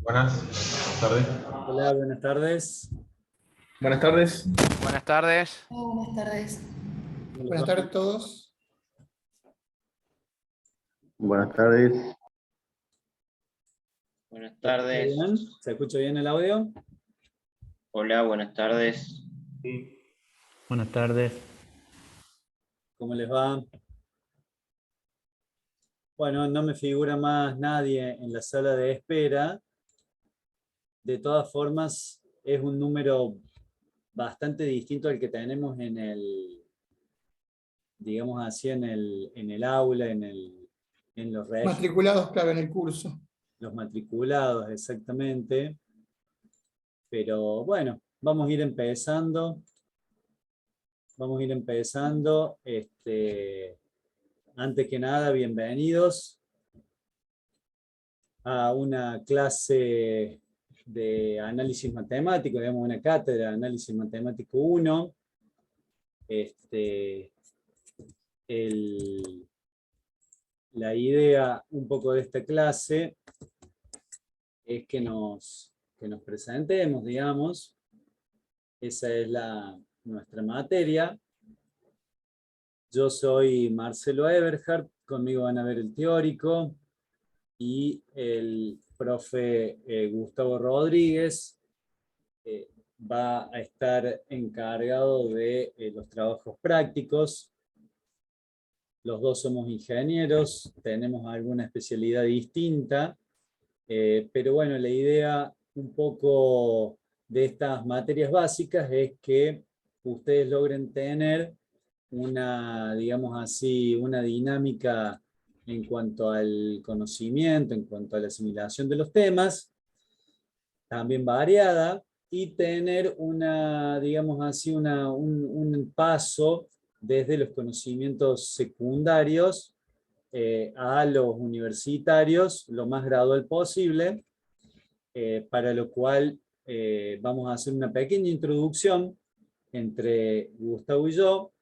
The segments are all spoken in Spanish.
Buenas tardes. Hola, buenas tardes. Buenas tardes. Buenas tardes. Hola, buenas tardes. ¿Cómo les Buenas va? tardes a todos. Buenas tardes. Buenas ¿Se escucha tardes. bien? ¿Se escucha bien el audio? Hola, buenas tardes. Buenas tardes. ¿Cómo les va? Bueno, no me figura más nadie en la sala de espera. De todas formas, es un número bastante distinto al que tenemos en el, digamos así, en el aula, en los registros, Matriculados, claro, en el curso. los matriculados, exactamente. Pero bueno, vamos a ir empezando. Vamos a ir empezando. Antes que nada, bienvenidos a una clase de análisis matemático, digamos una cátedra de análisis matemático 1. La idea un poco de esta clase es que nos presentemos, digamos. Esa es nuestra materia. Yo soy Marcelo Eberhardt, conmigo van a ver el teórico, y el profe Gustavo Rodríguez va a estar encargado de los trabajos prácticos. Los dos somos ingenieros, tenemos alguna especialidad distinta, pero bueno, la idea un poco de estas materias básicas es que ustedes logren tener una, digamos así, una dinámica en cuanto al conocimiento, en cuanto a la asimilación de los temas, también variada, y tener una, digamos así, un paso desde los conocimientos secundarios a los universitarios lo más gradual posible, para lo cual vamos a hacer una pequeña introducción entre Gustavo y yo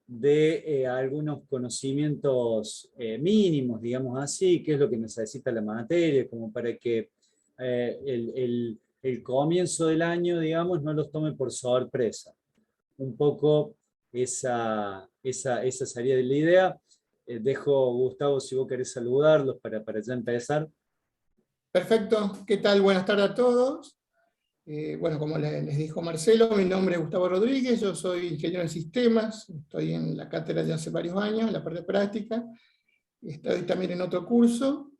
de algunos conocimientos mínimos, digamos así, qué es lo que necesita la materia, como para que el comienzo del año, digamos, no los tome por sorpresa. Un poco esa sería la idea. Dejo, Gustavo, si vos querés saludarlos para ya empezar. Perfecto. ¿Qué tal? Buenas tardes a todos. Bueno, como les dijo Marcelo, mi nombre es Gustavo Rodríguez, yo soy ingeniero en sistemas, estoy en la cátedra ya hace varios años, en la parte práctica, estoy también en otro curso,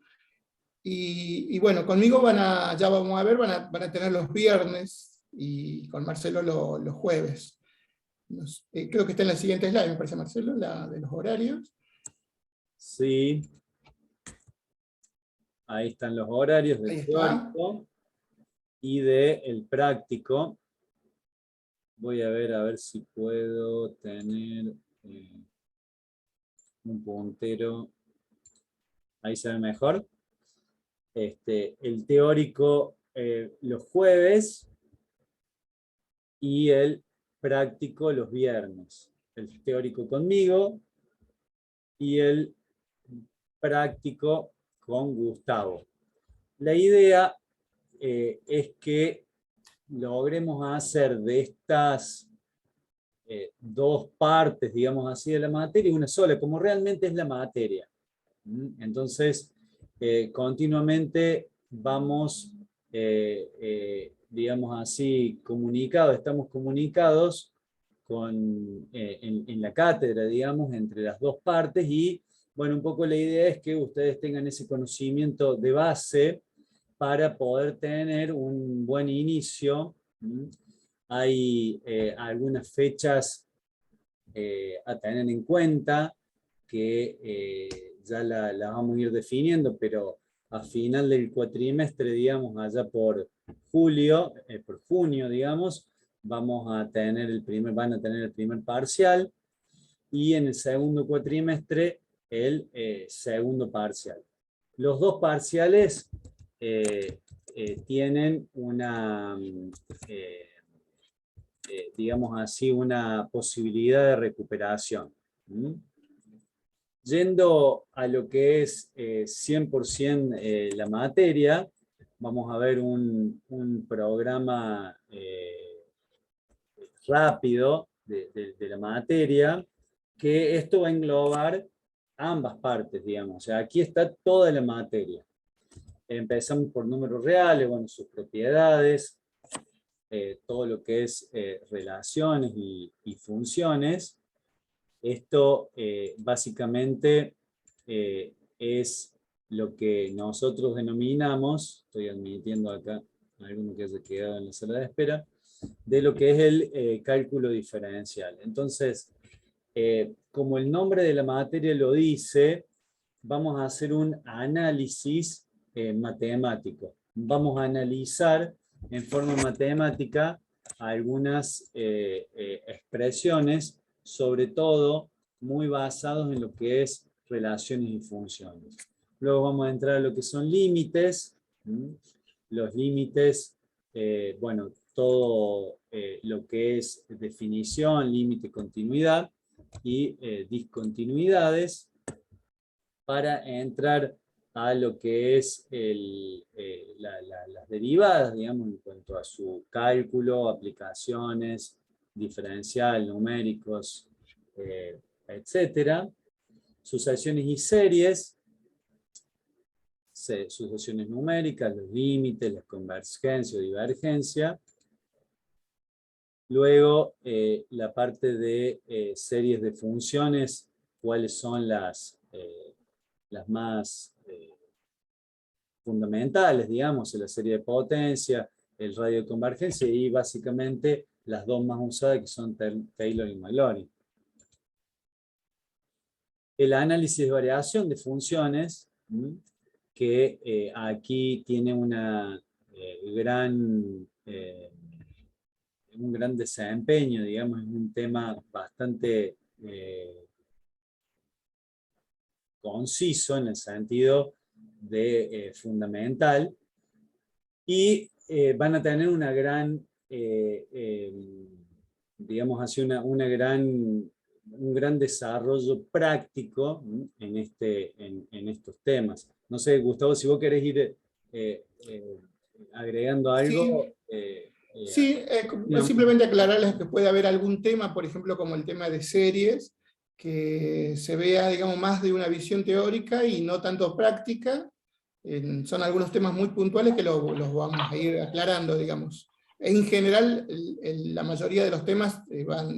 y bueno, conmigo ya vamos a ver, van a tener los viernes, y con Marcelo los jueves. Creo que está en la siguiente slide, me parece, Marcelo, la de los horarios. Sí. Ahí están los horarios Ahí del está. teórico y del práctico. Voy a ver si puedo tener un puntero. Ahí se ve mejor. El teórico los jueves y el práctico los viernes. El teórico conmigo y el práctico con Gustavo. La idea es que logremos hacer de estas dos partes, digamos así, de la materia, una sola, como realmente es la materia. Entonces, continuamente vamos, digamos así, estamos comunicados en la cátedra, digamos, entre las dos partes, y bueno, un poco la idea es que ustedes tengan ese conocimiento de base para poder tener un buen inicio. Hay algunas fechas a tener en cuenta que ya la vamos a ir definiendo, pero a final del cuatrimestre, digamos, allá por junio, digamos, van a tener el primer parcial, y en el segundo cuatrimestre el segundo parcial. Los dos parciales tienen una, digamos así, una posibilidad de recuperación. Yendo a lo que es 100% la materia, vamos a ver un programa rápido de la materia, que esto va a englobar ambas partes, digamos. O sea, aquí está toda la materia. Empezamos por números reales, bueno, sus propiedades, todo lo que es relaciones y funciones. Esto básicamente es lo que nosotros denominamos, estoy admitiendo acá a alguno que haya quedado en la sala de espera, de lo que es el cálculo diferencial. Entonces, como el nombre de la materia lo dice, vamos a hacer un análisis matemático. Vamos a analizar en forma matemática algunas expresiones, sobre todo muy basados en lo que es relaciones y funciones. Luego vamos a entrar a lo que son límites. Los límites, bueno, todo lo que es definición, límite, continuidad y discontinuidades, para entrar a lo que es las derivadas, digamos, en cuanto a su cálculo, aplicaciones, diferencial, numéricos, etc. Sucesiones y series, sucesiones numéricas, los límites, la convergencia o divergencia. Luego, la parte de series de funciones, cuáles son las más fundamentales, digamos, la serie de potencia, el radio de convergencia, y básicamente las dos más usadas, que son Taylor y Maloney. El análisis de variación de funciones, que aquí tiene un gran desempeño, digamos, es un tema bastante conciso en el sentido de fundamental, y van a tener una gran, digamos así, un gran desarrollo práctico en estos temas. No sé, Gustavo, si vos querés ir agregando algo. Sí, simplemente aclararles que puede haber algún tema, por ejemplo, como el tema de series, que se vea, digamos, más de una visión teórica y no tanto práctica. Son algunos temas muy puntuales que los vamos a ir aclarando, digamos. En general, la mayoría de los temas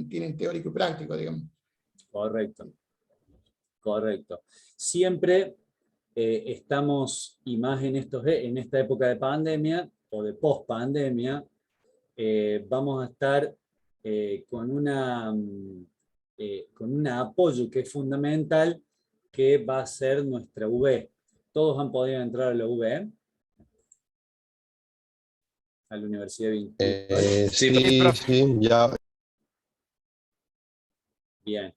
tienen teórico y práctico, digamos. Correcto. Correcto. Siempre estamos, y más en esta época de pandemia o de post-pandemia, vamos a estar con un apoyo que es fundamental, que va a ser nuestra UV. ¿Todos han podido entrar a la UV? A la Universidad Virtual. Sí, ya. Bien.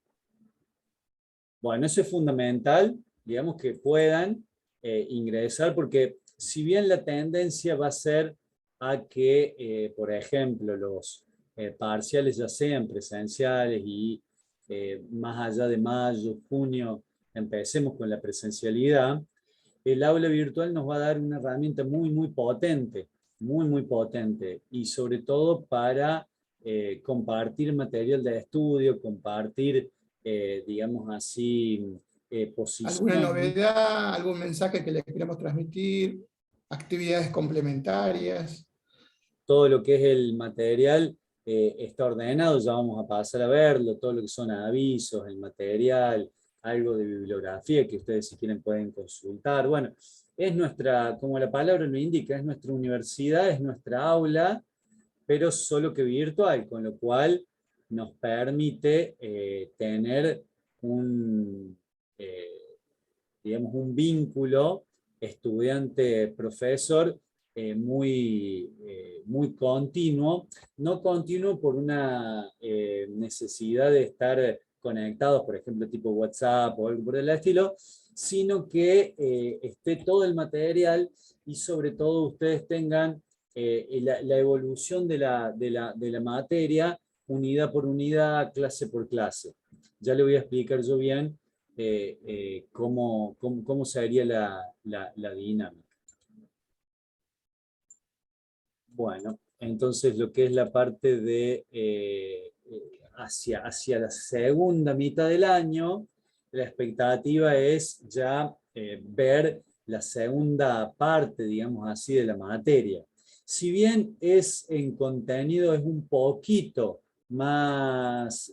Bueno, eso es fundamental, digamos, que puedan ingresar, porque si bien la tendencia va a ser a que, por ejemplo, los parciales ya sean presenciales y más allá de mayo, junio, empecemos con la presencialidad, el aula virtual nos va a dar una herramienta muy, muy potente, y sobre todo para compartir material de estudio, compartir, digamos así, ¿Alguna posiciones. novedad, algún mensaje que les queremos transmitir? ¿Actividades complementarias? Todo lo que es el material está ordenado, ya vamos a pasar a verlo, todo lo que son avisos, el material, algo de bibliografía que ustedes, si quieren, pueden consultar. Bueno, es nuestra, como la palabra lo indica, es nuestra universidad, es nuestra aula, pero solo que virtual, con lo cual nos permite tener eh, digamos, un vínculo estudiante-profesor muy continuo, no continuo por una necesidad de estar conectados, por ejemplo, tipo WhatsApp o algo por el estilo, sino que esté todo el material y sobre todo ustedes tengan la evolución de la materia, unidad por unidad, clase por clase. Ya le voy a explicar yo bien cómo sería la dinámica. Bueno, entonces lo que es la parte de hacia la segunda mitad del año, la expectativa es ya ver la segunda parte, digamos así, de la materia. Si bien es en contenido, es un poquito más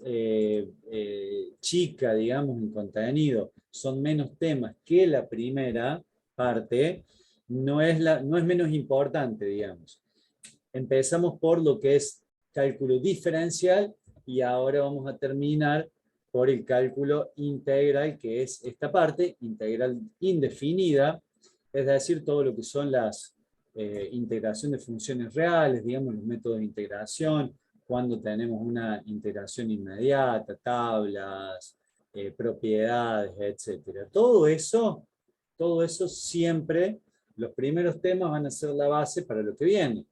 chica, digamos, en contenido, son menos temas que la primera parte, no es menos importante, digamos. Empezamos por lo que es cálculo diferencial y ahora vamos a terminar por el cálculo integral, que es esta parte, integral indefinida, es decir, todo lo que son las integración de funciones reales, digamos, los métodos de integración, cuando tenemos una integración inmediata, tablas, propiedades, etc. Todo eso siempre, los primeros temas van a ser la base para lo que viene.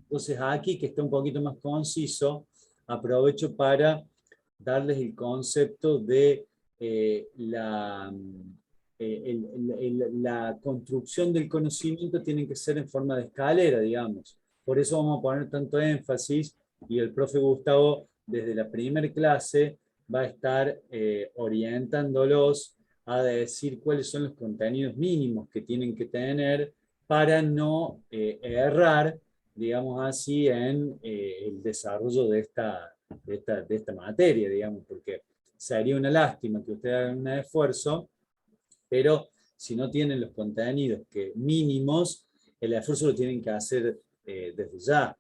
Entonces aquí, que está un poquito más conciso, aprovecho para darles el concepto de la construcción del conocimiento tiene que ser en forma de escalera, digamos. Por eso vamos a poner tanto énfasis, y el profe Gustavo desde la primera clase va a estar orientándolos a decir cuáles son los contenidos mínimos que tienen que tener para no errar, digamos así, en el desarrollo de esta materia, digamos, porque sería una lástima que ustedes hagan un esfuerzo, pero si no tienen los contenidos mínimos, el esfuerzo lo tienen que hacer desde ya.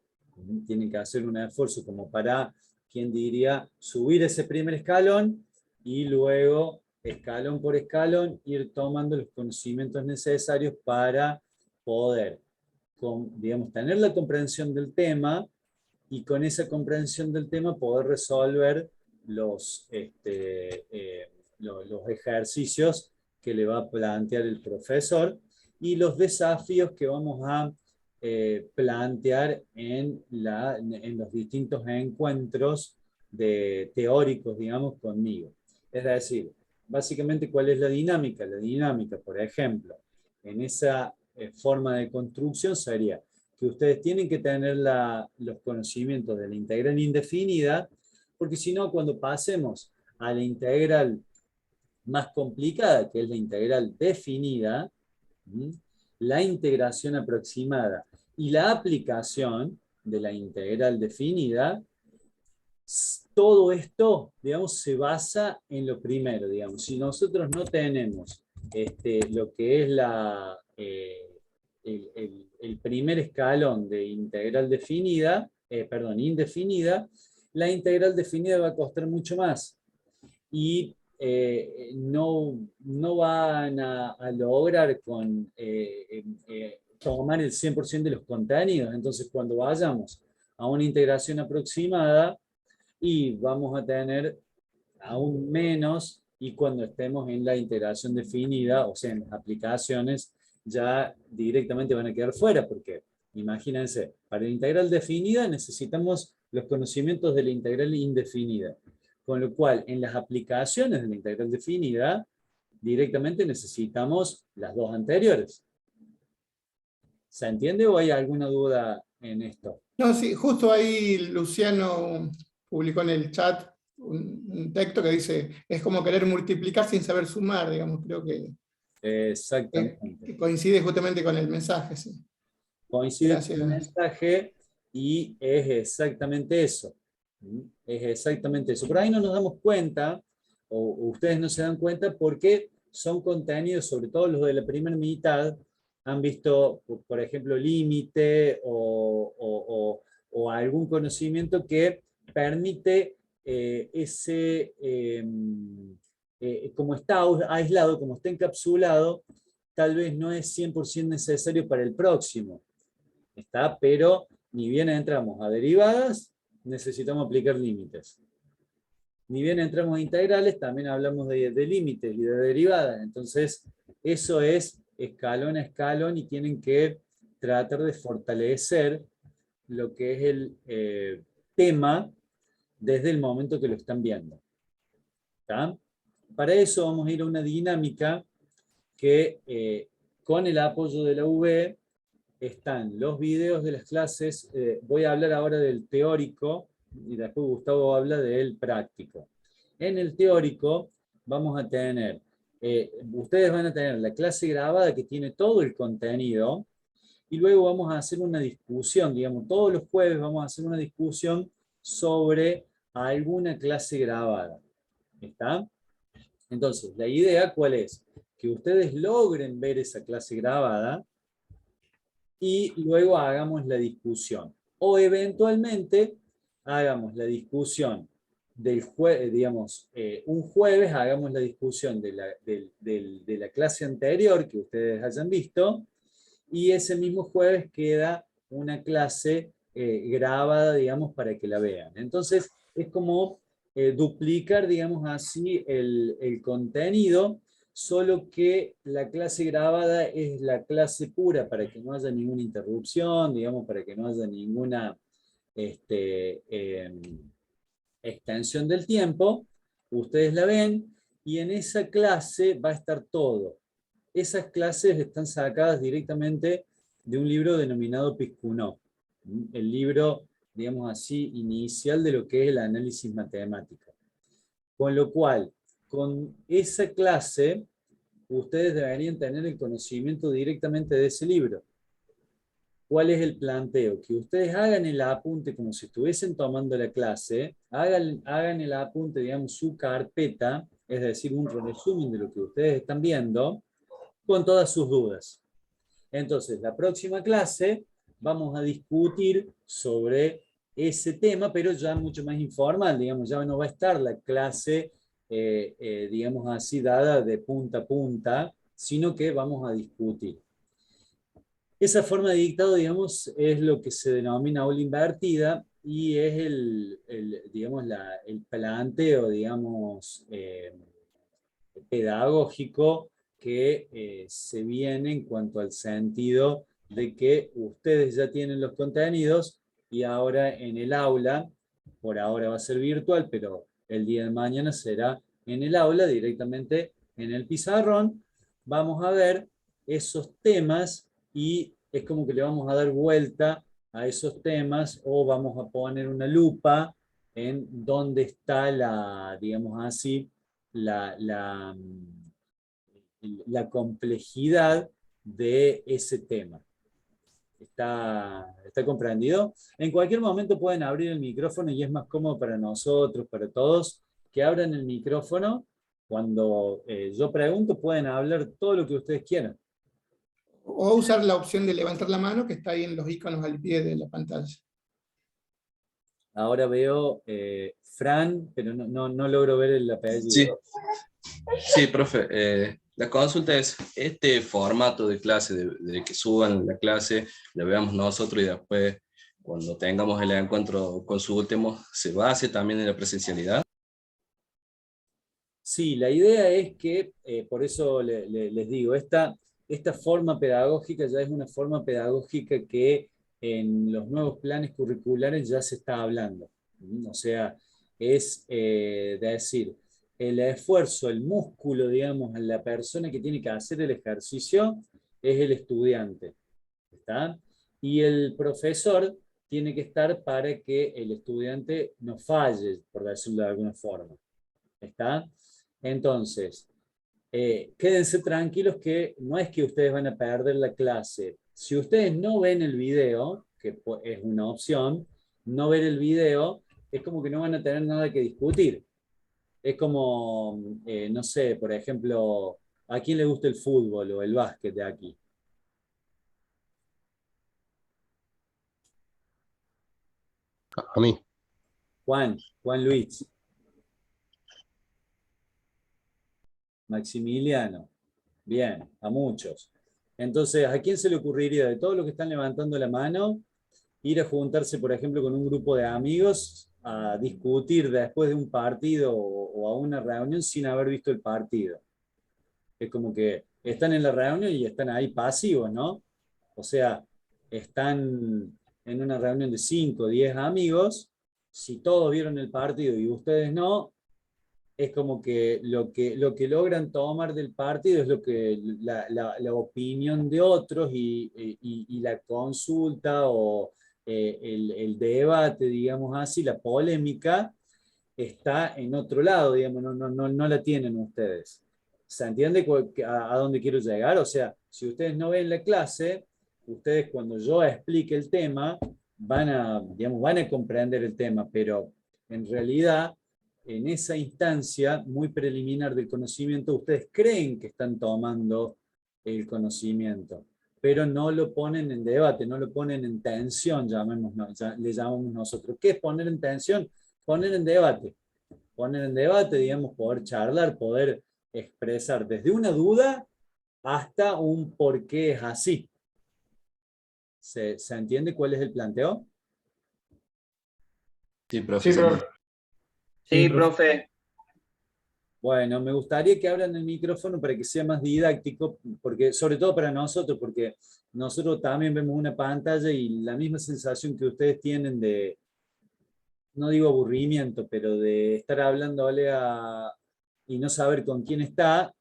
Tienen que hacer un esfuerzo como para, ¿quién diría?, subir ese primer escalón y luego, escalón por escalón, ir tomando los conocimientos necesarios para poder, digamos, tener la comprensión del tema y con esa comprensión del tema poder resolver los ejercicios que le va a plantear el profesor y los desafíos que vamos a plantear en los distintos encuentros teóricos, digamos, conmigo. Es decir, básicamente, ¿cuál es la dinámica? La dinámica, por ejemplo, en esa forma de construcción sería que ustedes tienen que tener los conocimientos de la integral indefinida, porque si no, cuando pasemos a la integral más complicada, que es la integral definida, la integración aproximada y la aplicación de la integral definida, todo esto, digamos, se basa en lo primero, digamos. Si nosotros no tenemos lo que es el primer escalón de integral definida, indefinida, la integral definida va a costar mucho más. Y no van a lograr tomar el 100% de los contenidos. Entonces, cuando vayamos a una integración aproximada, y vamos a tener aún menos, y cuando estemos en la integración definida, o sea, en las aplicaciones, ya directamente van a quedar fuera, porque imagínense, para la integral definida necesitamos los conocimientos de la integral indefinida, con lo cual en las aplicaciones de la integral definida directamente necesitamos las dos anteriores. ¿Se entiende o hay alguna duda en esto? No, sí, justo ahí Luciano publicó en el chat un texto que dice, es como querer multiplicar sin saber sumar, digamos, creo que Exactamente. coincide justamente con el mensaje. Sí. Coincide Gracias. con el mensaje y es exactamente eso. Es exactamente eso. Por ahí no nos damos cuenta, o ustedes no se dan cuenta, porque son contenidos, sobre todo los de la primera mitad, han visto, por ejemplo, límite o algún conocimiento que permite como está aislado, como está encapsulado, tal vez no es 100% necesario para el próximo. Pero ni bien entramos a derivadas, necesitamos aplicar límites. Ni bien entramos a integrales, también hablamos de límites y de derivadas. Entonces, eso es escalón a escalón y tienen que tratar de fortalecer lo que es el tema desde el momento que lo están viendo. ¿Está? Para eso vamos a ir a una dinámica que con el apoyo de la UV están los videos de las clases. Voy a hablar ahora del teórico y después Gustavo habla del práctico. En el teórico vamos a tener, ustedes van a tener la clase grabada que tiene todo el contenido y luego vamos a hacer una discusión, digamos, todos los jueves vamos a hacer una discusión sobre alguna clase grabada. ¿Está? Entonces, la idea, ¿cuál es? Que ustedes logren ver esa clase grabada y luego hagamos la discusión. O eventualmente hagamos la discusión del jueves, digamos, un jueves hagamos la discusión de la clase anterior que ustedes hayan visto, y ese mismo jueves queda una clase grabada, digamos, para que la vean. Entonces, es como duplicar, digamos así, el contenido, solo que la clase grabada es la clase pura para que no haya ninguna interrupción, digamos, para que no haya ninguna extensión del tiempo. Ustedes la ven y en esa clase va a estar todo. Esas clases están sacadas directamente de un libro denominado Piskunov, el libro, digamos así, inicial de lo que es el análisis matemático. Con lo cual, con esa clase, ustedes deberían tener el conocimiento directamente de ese libro. ¿Cuál es el planteo? Que ustedes hagan el apunte como si estuviesen tomando la clase, hagan el apunte, digamos, su carpeta, es decir, un resumen de lo que ustedes están viendo, con todas sus dudas. Entonces, la próxima clase vamos a discutir sobre ese tema, pero ya mucho más informal, digamos, ya no va a estar la clase, digamos así, dada de punta a punta, sino que vamos a discutir. Esa forma de dictado, digamos, es lo que se denomina aula invertida y es digamos, el planteo, digamos, pedagógico que se viene en cuanto al sentido de que ustedes ya tienen los contenidos y ahora en el aula, por ahora va a ser virtual, pero el día de mañana será en el aula, directamente en el pizarrón, vamos a ver esos temas y es como que le vamos a dar vuelta a esos temas o vamos a poner una lupa en dónde está digamos así, la complejidad de ese tema. ¿Está comprendido? En cualquier momento pueden abrir el micrófono y es más cómodo para nosotros, para todos, que abran el micrófono. Cuando yo pregunto, pueden hablar todo lo que ustedes quieran. O usar la opción de levantar la mano que está ahí en los iconos al pie de la pantalla. Ahora veo Fran, pero no logro ver el apellido. Sí, profe. La consulta es, este formato de clase, de que suban la clase, la veamos nosotros y después, cuando tengamos el encuentro con su último, ¿se base también en la presencialidad? Sí, la idea es que, por eso les digo, esta forma pedagógica ya es una forma pedagógica que en los nuevos planes curriculares ya se está hablando. O sea, es decir, el esfuerzo, el músculo, digamos, en la persona que tiene que hacer el ejercicio es el estudiante. ¿Está? Y el profesor tiene que estar para que el estudiante no falle, por decirlo de alguna forma. ¿Está? Entonces, quédense tranquilos que no es que ustedes van a perder la clase. Si ustedes no ven el video, que es una opción, no ver el video, es como que no van a tener nada que discutir. Es como, no sé, por ejemplo, ¿a quién le gusta el fútbol o el básquet de aquí? A mí. Juan Luis, Maximiliano. Bien, a muchos. Entonces, ¿a quién se le ocurriría de todos los que están levantando la mano ir a juntarse, por ejemplo, con un grupo de amigos a discutir después de un partido o a una reunión sin haber visto el partido? Es como que están en la reunión y están ahí pasivos, ¿no? O sea, están en una reunión de 5 o 10 amigos, si todos vieron el partido y ustedes no, es como que lo que logran tomar del partido es lo que la opinión de otros y la consulta o el debate, digamos así, la polémica, está en otro lado, digamos, no la tienen ustedes. ¿Se entiende a dónde quiero llegar? O sea, si ustedes no ven la clase, ustedes cuando yo explique el tema, digamos, van a comprender el tema, pero en realidad, en esa instancia muy preliminar del conocimiento, ustedes creen que están tomando el conocimiento, pero no lo ponen en debate, no lo ponen en tensión, le llamamos nosotros. ¿Qué es poner en tensión? Poner en debate. Poner en debate, digamos, poder charlar, poder expresar desde una duda hasta un por qué es así. ¿Se entiende cuál es el planteo? Sí, profe. Sí, profe. Sí, profe. Bueno, me gustaría que abran el micrófono para que sea más didáctico, porque, sobre todo para nosotros, porque nosotros también vemos una pantalla y la misma sensación que ustedes tienen de, no digo aburrimiento, pero de estar hablándole y no saber con quién está,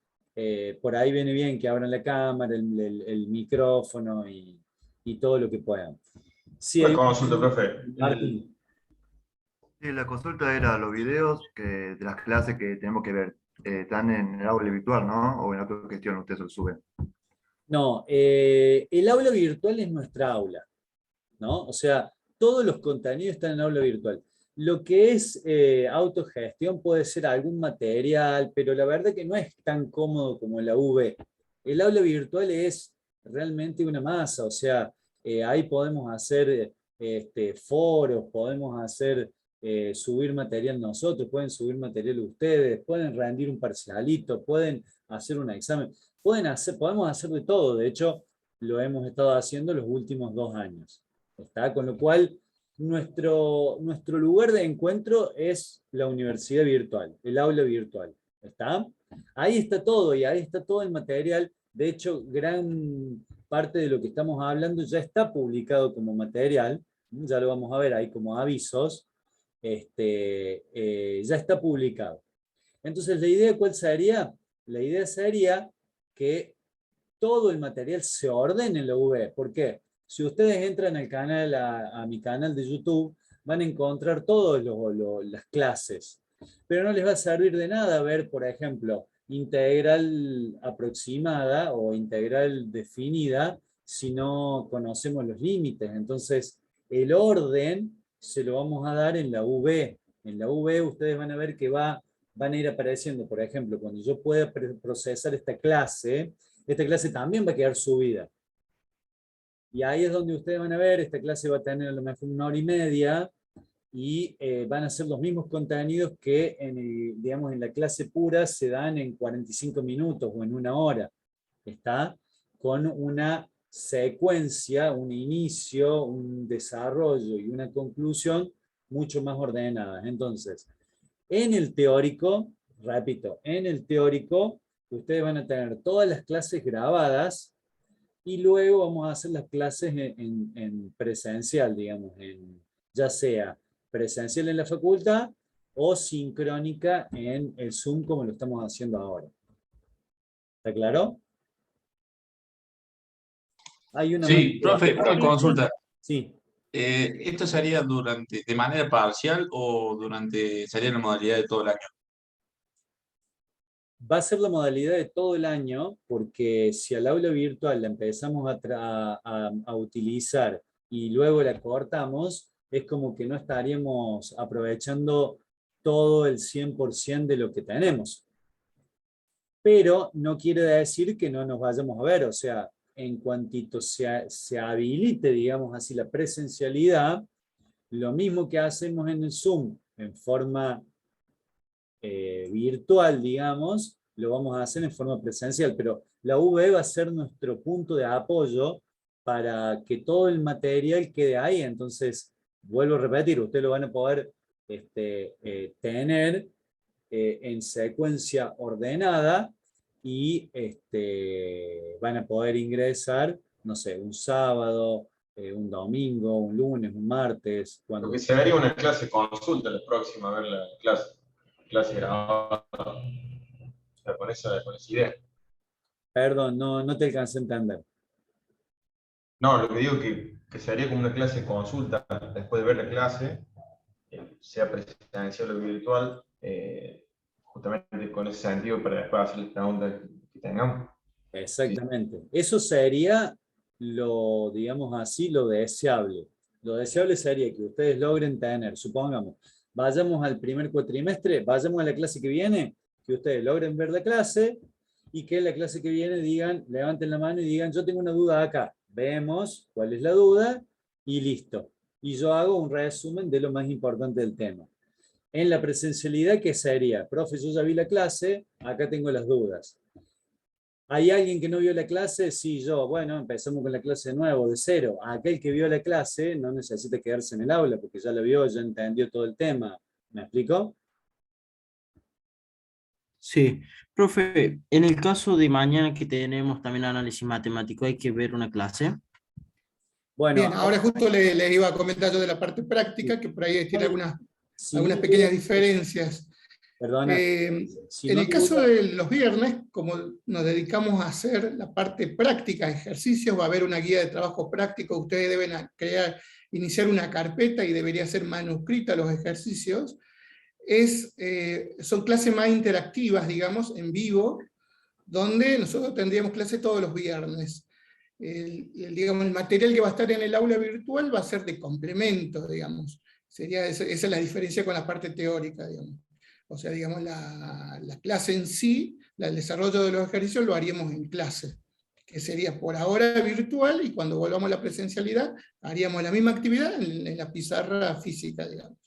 por ahí viene bien que abran la cámara, el micrófono y todo lo que puedan. Sí, Una consulta, profe. Martín. Sí, la consulta era los videos de las clases que tenemos que ver. Están en el aula virtual, ¿no? O en autogestión, ustedes lo suben. No, el aula virtual es nuestra aula, ¿no? O sea, todos los contenidos están en el aula virtual. Lo que es autogestión puede ser algún material, pero la verdad que no es tan cómodo como la UV. El aula virtual es realmente una masa, o sea, ahí podemos hacer foros, podemos hacer subir material nosotros, pueden subir material ustedes, pueden rendir un parcialito, pueden hacer un examen, podemos hacer de todo. De hecho, lo hemos estado haciendo los últimos 2 años. ¿Está? Con lo cual, nuestro lugar de encuentro es la universidad virtual, el aula virtual. ¿Está? Ahí está todo y ahí está todo el material. De hecho, gran parte de lo que estamos hablando ya está publicado como material. Ya lo vamos a ver ahí como avisos. Ya está publicado. Entonces, ¿la idea cuál sería? La idea sería que todo el material se ordene en la UV. ¿Por qué? Si ustedes entran al canal, a mi canal de YouTube, van a encontrar todas las clases. Pero no les va a servir de nada ver, por ejemplo, integral aproximada o integral definida si no conocemos los límites. Entonces, el orden se lo vamos a dar en la UV. En la UV ustedes van a ver que van a ir apareciendo, por ejemplo, cuando yo pueda procesar esta clase también va a quedar subida. Y ahí es donde ustedes van a ver, esta clase va a tener a lo mejor 1 hora y media y van a ser los mismos contenidos que digamos, en la clase pura se dan en 45 minutos o en 1 hora. ¿Está? Con una secuencia, un inicio, un desarrollo y una conclusión mucho más ordenadas. Entonces, en el teórico, repito, en el teórico, ustedes van a tener todas las clases grabadas y luego vamos a hacer las clases en presencial, digamos, ya sea presencial en la facultad o sincrónica en el Zoom como lo estamos haciendo ahora. ¿Está claro? Hay una Sí, profe, una consulta. Sí. ¿Esto sería de manera parcial o sería la modalidad de todo el año? Va a ser la modalidad de todo el año, porque si al aula virtual la empezamos a utilizar y luego la cortamos, es como que no estaríamos aprovechando todo el 100% de lo que tenemos. Pero no quiere decir que no nos vayamos a ver, o sea, en cuantito se habilite, digamos así, la presencialidad, lo mismo que hacemos en el Zoom, en forma virtual, digamos, lo vamos a hacer en forma presencial, pero la UV va a ser nuestro punto de apoyo para que todo el material quede ahí. Entonces, vuelvo a repetir, ustedes lo van a poder tener en secuencia ordenada y van a poder ingresar, no sé, un sábado, un domingo, un lunes, un martes. Porque se daría una clase consulta la próxima, a ver la clase. clase grabada. O sea, con esa idea. Perdón, no te alcancé a entender. No, lo que digo que se haría como una clase de consulta después de ver la clase, sea presencial o virtual, justamente con ese sentido para después hacer las preguntas que tengamos. Exactamente. Eso sería lo, digamos así, lo deseable. Lo deseable sería que ustedes logren tener, supongamos, vayamos al primer cuatrimestre, vayamos a la clase que viene, que ustedes logren ver la clase y que en la clase que viene digan, levanten la mano y digan, yo tengo una duda acá. Vemos cuál es la duda y listo. Y yo hago un resumen de lo más importante del tema. En la presencialidad, ¿qué sería? Profe, yo ya vi la clase, acá tengo las dudas. ¿Hay alguien que no vio la clase? Sí, yo. Bueno, empezamos con la clase de nuevo, de cero. Aquel que vio la clase no necesita quedarse en el aula porque ya la vio, ya entendió todo el tema. ¿Me explico? Sí, profe, en el caso de mañana que tenemos también análisis matemático, ¿hay que ver una clase? Bueno, Bien, ahora justo les iba a comentar yo de la parte práctica, que por ahí tiene algunas no pequeñas diferencias. Perdona. En no el caso de los viernes, como nos dedicamos a hacer la parte práctica, ejercicios, va a haber una guía de trabajo práctico, ustedes deben iniciar una carpeta y debería ser manuscrita los ejercicios. Son clases más interactivas, digamos, en vivo, donde nosotros tendríamos clases todos los viernes. Digamos, el material que va a estar en el aula virtual va a ser de complemento, digamos. Esa es la diferencia con la parte teórica, digamos. O sea, digamos, la clase en sí, el desarrollo de los ejercicios lo haríamos en clase, que sería por ahora virtual, y cuando volvamos a la presencialidad, haríamos la misma actividad en la pizarra física, digamos.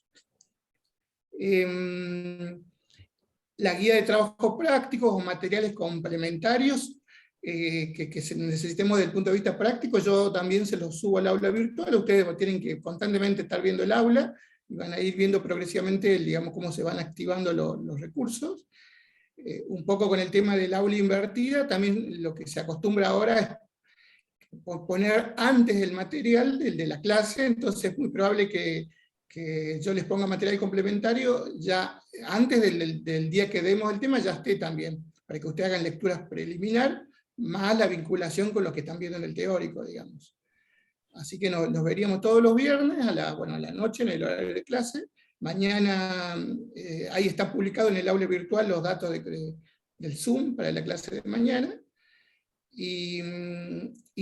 La guía de trabajo prácticos o materiales complementarios que necesitemos desde el punto de vista práctico, yo también se los subo al aula virtual, ustedes tienen que constantemente estar viendo el aula, y van a ir viendo progresivamente, digamos, cómo se van activando los recursos. Un poco con el tema del aula invertida, también lo que se acostumbra ahora es poner antes el material del de la clase, entonces es muy probable que yo les ponga material complementario ya antes del día que demos el tema, ya esté también, para que ustedes hagan lecturas preliminar, más la vinculación con lo que están viendo en el teórico, digamos. Así que nos veríamos todos los viernes, a la noche, en el horario de clase. Mañana, ahí está publicado en el aula virtual los datos del Zoom para la clase de mañana. Y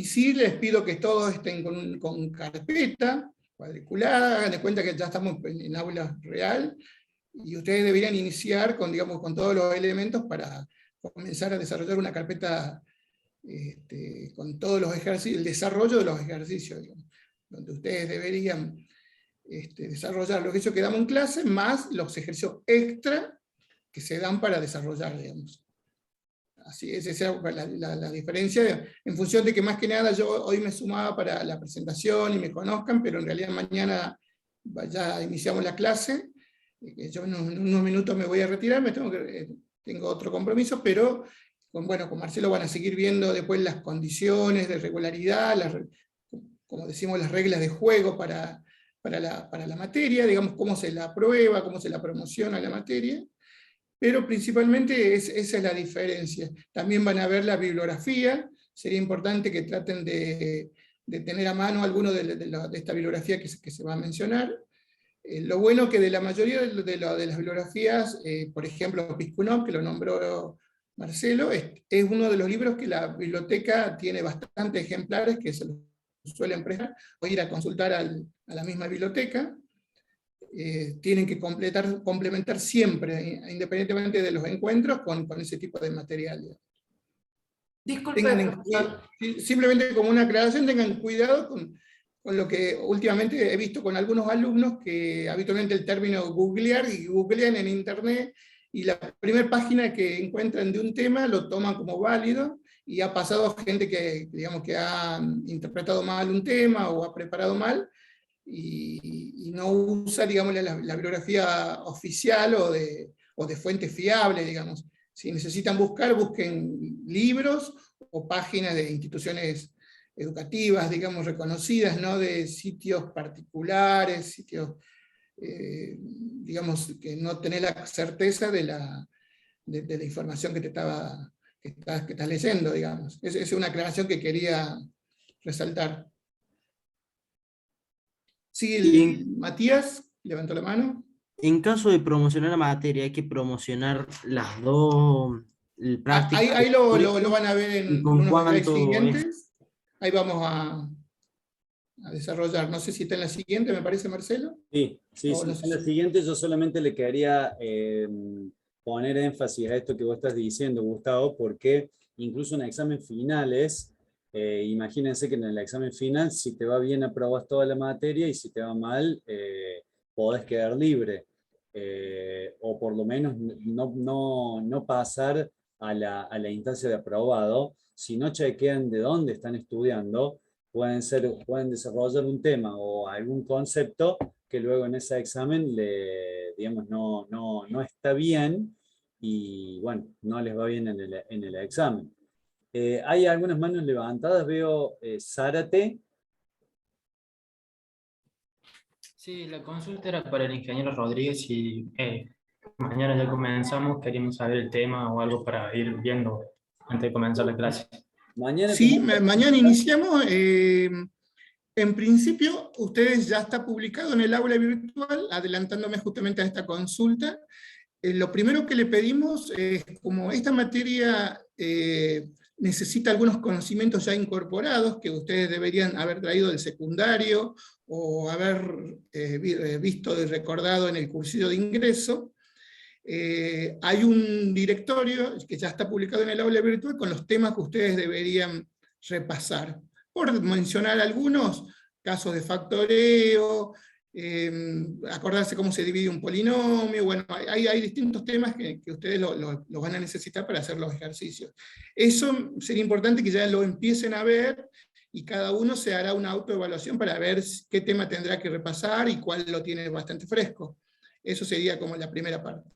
sí les pido que todos estén con carpeta cuadriculada, hagan de cuenta que ya estamos en aula real, y ustedes deberían iniciar con todos los elementos para comenzar a desarrollar una carpeta con todos los ejercicios, el desarrollo de los ejercicios, digamos, donde ustedes deberían desarrollar los ejercicios que damos en clase, más los ejercicios extra que se dan para desarrollar, digamos. Así es, esa es la diferencia, en función de que más que nada yo hoy me sumaba para la presentación y me conozcan, pero en realidad mañana ya iniciamos la clase, yo en unos minutos me voy a retirar, tengo otro compromiso, pero con Marcelo van a seguir viendo después las condiciones de regularidad, como decimos, las reglas de juego para la materia, digamos, cómo se la aprueba, cómo se la promociona la materia, pero principalmente esa es la diferencia. También van a ver la bibliografía, sería importante que traten de tener a mano alguno de esta bibliografía que se va a mencionar. Lo bueno que de la mayoría de las bibliografías, por ejemplo, Piskunov, que lo nombró Marcelo, es uno de los libros que la biblioteca tiene bastantes ejemplares que se los suelen prestar, o ir a consultar a la misma biblioteca. Tienen que complementar siempre, independientemente de los encuentros, con ese tipo de material. Disculpe, simplemente como una aclaración, tengan cuidado con lo que últimamente he visto con algunos alumnos, que habitualmente el término googlear, y googlean en internet, y la primera página que encuentran de un tema lo toman como válido, y ha pasado gente que, digamos, que ha interpretado mal un tema o ha preparado mal, y no usa, digamos, la bibliografía oficial o de fuente fiable, digamos. Si necesitan buscar, busquen libros o páginas de instituciones educativas, digamos, reconocidas, no de sitios particulares, sitios digamos, que no tenés la certeza de la información que estás leyendo, digamos. Esa es una aclaración que quería resaltar. Sí, Matías levantó la mano. En caso de promocionar la materia, hay que promocionar las dos, el práctico. Ahí lo van a ver ¿Y en con unos slides cuánto siguientes. Ahí vamos a desarrollar. No sé si está en la siguiente, me parece, Marcelo. Sí, sí, O no sí. sé En la si- siguiente yo solamente le quería poner énfasis a esto que vos estás diciendo, Gustavo, porque incluso en examen finales, imagínense que en el examen final, si te va bien aprobas toda la materia y si te va mal, podés quedar libre. O por lo menos no pasar a la instancia de aprobado. Si no chequean de dónde están estudiando, pueden desarrollar un tema o algún concepto que luego en ese examen digamos, no está bien y bueno, no les va bien en el examen. Hay algunas manos levantadas, veo Zárate. Sí, la consulta era para el ingeniero Rodríguez y mañana ya comenzamos, queríamos saber el tema o algo para ir viendo antes de comenzar la clase. Mañana, Sí, mañana iniciamos. En principio, ustedes ya está publicado en el aula virtual, adelantándome justamente a esta consulta. Lo primero que le pedimos es, como esta materia necesita algunos conocimientos ya incorporados, que ustedes deberían haber traído del secundario, o haber visto y recordado en el cursillo de ingreso, hay un directorio que ya está publicado en el aula virtual con los temas que ustedes deberían repasar. Por mencionar algunos, casos de factoreo, acordarse cómo se divide un polinomio, bueno, hay distintos temas que ustedes lo van a necesitar para hacer los ejercicios. Eso sería importante que ya lo empiecen a ver, y cada uno se hará una autoevaluación para ver qué tema tendrá que repasar y cuál lo tiene bastante fresco. Eso sería como la primera parte.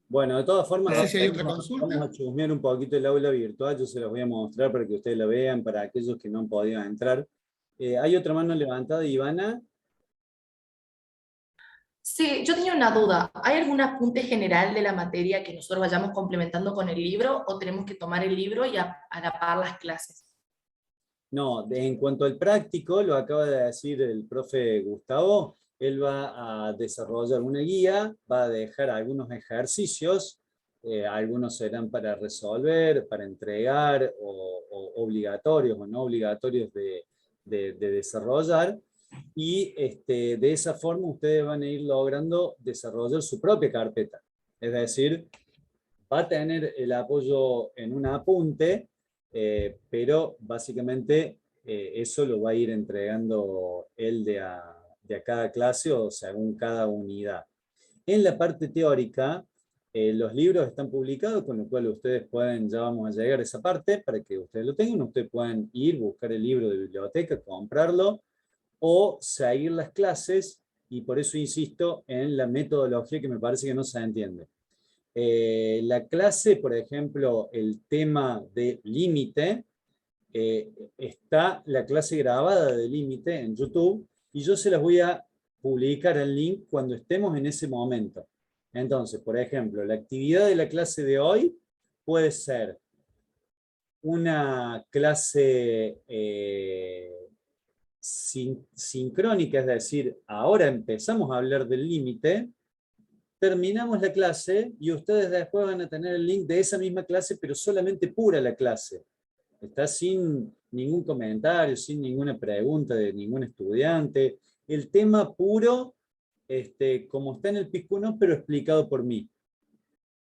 bueno, de todas formas, No sé si hay otra consulta. vamos a chusmear un poquito el aula virtual, yo se las voy a mostrar para que ustedes la vean, para aquellos que no han podido entrar. Hay otra mano levantada, Ivana. Sí, yo tenía una duda. ¿Hay algún apunte general de la materia que nosotros vayamos complementando con el libro o tenemos que tomar el libro y a la par las clases? No, en cuanto al práctico, lo acaba de decir el profe Gustavo, él va a desarrollar una guía, va a dejar algunos ejercicios, algunos serán para resolver, para entregar, o obligatorios o no obligatorios de desarrollar, y de esa forma ustedes van a ir logrando desarrollar su propia carpeta. Es decir, va a tener el apoyo en un apunte, pero básicamente eso lo va a ir entregando él de a cada clase o según cada unidad. En la parte teórica, los libros están publicados, con lo cual ustedes pueden, ya vamos a llegar a esa parte, para que ustedes lo tengan, ustedes pueden ir, buscar el libro de biblioteca, comprarlo, o seguir las clases, y por eso insisto en la metodología que me parece que no se entiende. La clase, por ejemplo, el tema de límite, está la clase grabada de límite en YouTube, y yo se las voy a publicar el link cuando estemos en ese momento. Entonces, por ejemplo, la actividad de la clase de hoy puede ser una clase sincrónica, es decir, ahora empezamos a hablar del límite, terminamos la clase y ustedes después van a tener el link de esa misma clase, pero solamente pura la clase. Está sin ningún comentario, sin ninguna pregunta de ningún estudiante. El tema puro, como está en el Piscuno, pero explicado por mí.